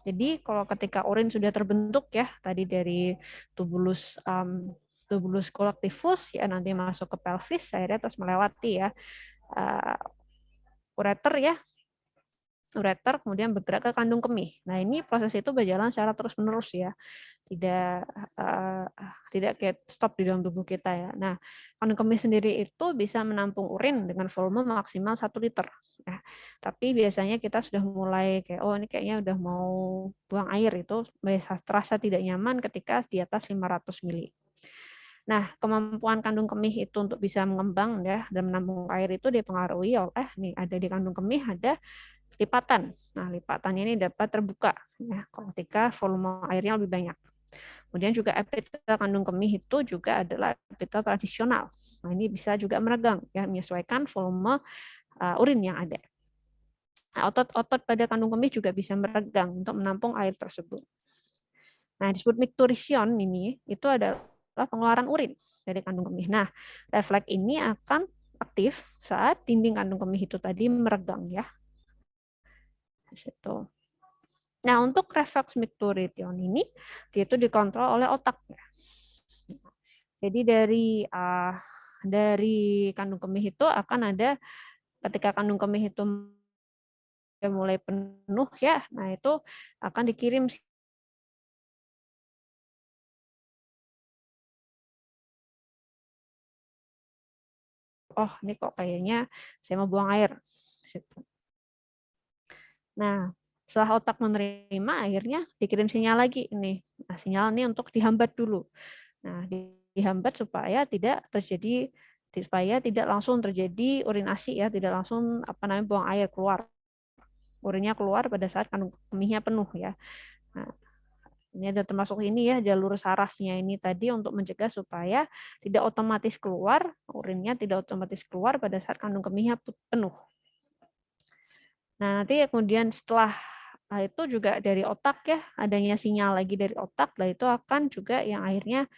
jadi kalau ketika urin sudah terbentuk ya, tadi dari tubulus colectivus ya, nanti masuk ke pelvis, akhirnya terus melewati ya ureter ya, ureter kemudian bergerak ke kandung kemih. Nah, ini proses itu berjalan secara terus-menerus ya. Tidak kayak stop di dalam tubuh kita ya. Nah, kandung kemih sendiri itu bisa menampung urin dengan volume maksimal 1 liter. Nah, tapi biasanya kita sudah mulai kayak ini kayaknya udah mau buang air, itu terasa tidak nyaman ketika di atas 500 mili. Nah, kemampuan kandung kemih itu untuk bisa mengembang ya dan menampung air itu dipengaruhi oleh ada di kandung kemih ada lipatan. Nah, lipatannya ini dapat terbuka ya ketika volume airnya lebih banyak. Kemudian juga epitel kandung kemih itu juga adalah epitel transisional. Nah, ini bisa juga meregang ya, menyesuaikan volume urin yang ada. Nah, otot-otot pada kandung kemih juga bisa meregang untuk menampung air tersebut. Nah, disebut micturition ini itu adalah pengeluaran urin dari kandung kemih. Nah, refleks ini akan aktif saat dinding kandung kemih itu tadi meregang ya. Situ. Nah, untuk refleks micturition ini dia itu dikontrol oleh otak ya. Jadi dari kandung kemih itu akan ada ketika kandung kemih itu mulai penuh ya, nah itu akan dikirim ini kok kayaknya saya mau buang air. Nah, setelah otak menerima, akhirnya dikirim sinyal lagi ini. Nah, sinyal ini untuk dihambat dulu. Nah, dihambat supaya tidak langsung terjadi urinasi ya, tidak langsung buang air keluar. Urinnya keluar pada saat kandung kemihnya penuh ya. Nah, ini ada termasuk ini ya jalur sarafnya ini tadi untuk mencegah supaya tidak otomatis keluar, urinnya tidak otomatis keluar pada saat kandung kemihnya penuh. Nah, nanti kemudian setelah itu juga dari otak ya, adanya sinyal lagi dari otak, lah itu akan juga yang akhirnya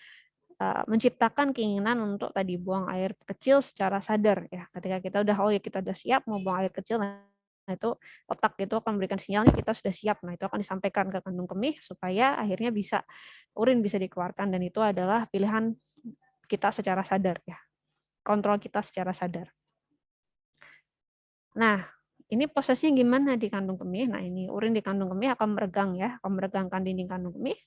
menciptakan keinginan untuk tadi buang air kecil secara sadar ya. Ketika kita udah kita udah siap mau buang air kecil, nah itu otak itu akan memberikan sinyalnya kita sudah siap. Nah, itu akan disampaikan ke kandung kemih supaya akhirnya urin bisa dikeluarkan, dan itu adalah pilihan kita secara sadar ya. Kontrol kita secara sadar. Nah, ini prosesnya gimana di kandung kemih? Nah, ini urin di kandung kemih akan meregang ya, akan meregangkan dinding kandung kemih.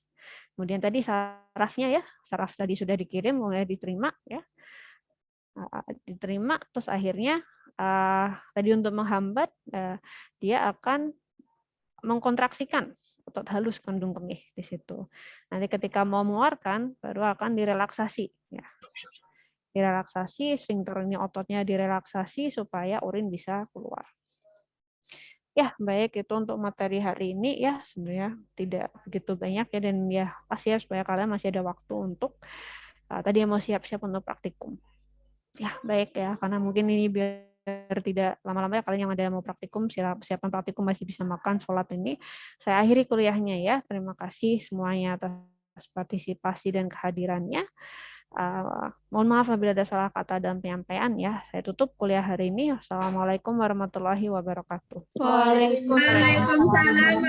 Kemudian tadi sarafnya ya, saraf tadi sudah dikirim, mulai diterima ya. Diterima, terus akhirnya tadi untuk menghambat dia akan mengkontraksikan otot halus kandung kemih di situ. Nanti ketika mau mengeluarkan baru akan direlaksasi ya. Direlaksasi, sfinkternya ototnya direlaksasi supaya urin bisa keluar. Ya, baik, itu untuk materi hari ini ya, sebenarnya tidak begitu banyak ya, dan ya pasti ya supaya kalian masih ada waktu untuk tadi yang mau siap-siap untuk praktikum. Ya, baik ya, karena mungkin ini biar tidak lama-lama ya, kalian yang ada mau praktikum, siapkan praktikum masih bisa makan, sholat ini. Saya akhiri kuliahnya ya. Terima kasih semuanya atas partisipasi dan kehadirannya. Mohon maaf apabila ada salah kata dalam penyampaian ya. Saya tutup kuliah hari ini. Wassalamualaikum warahmatullahi wabarakatuh. Waalaikumsalam.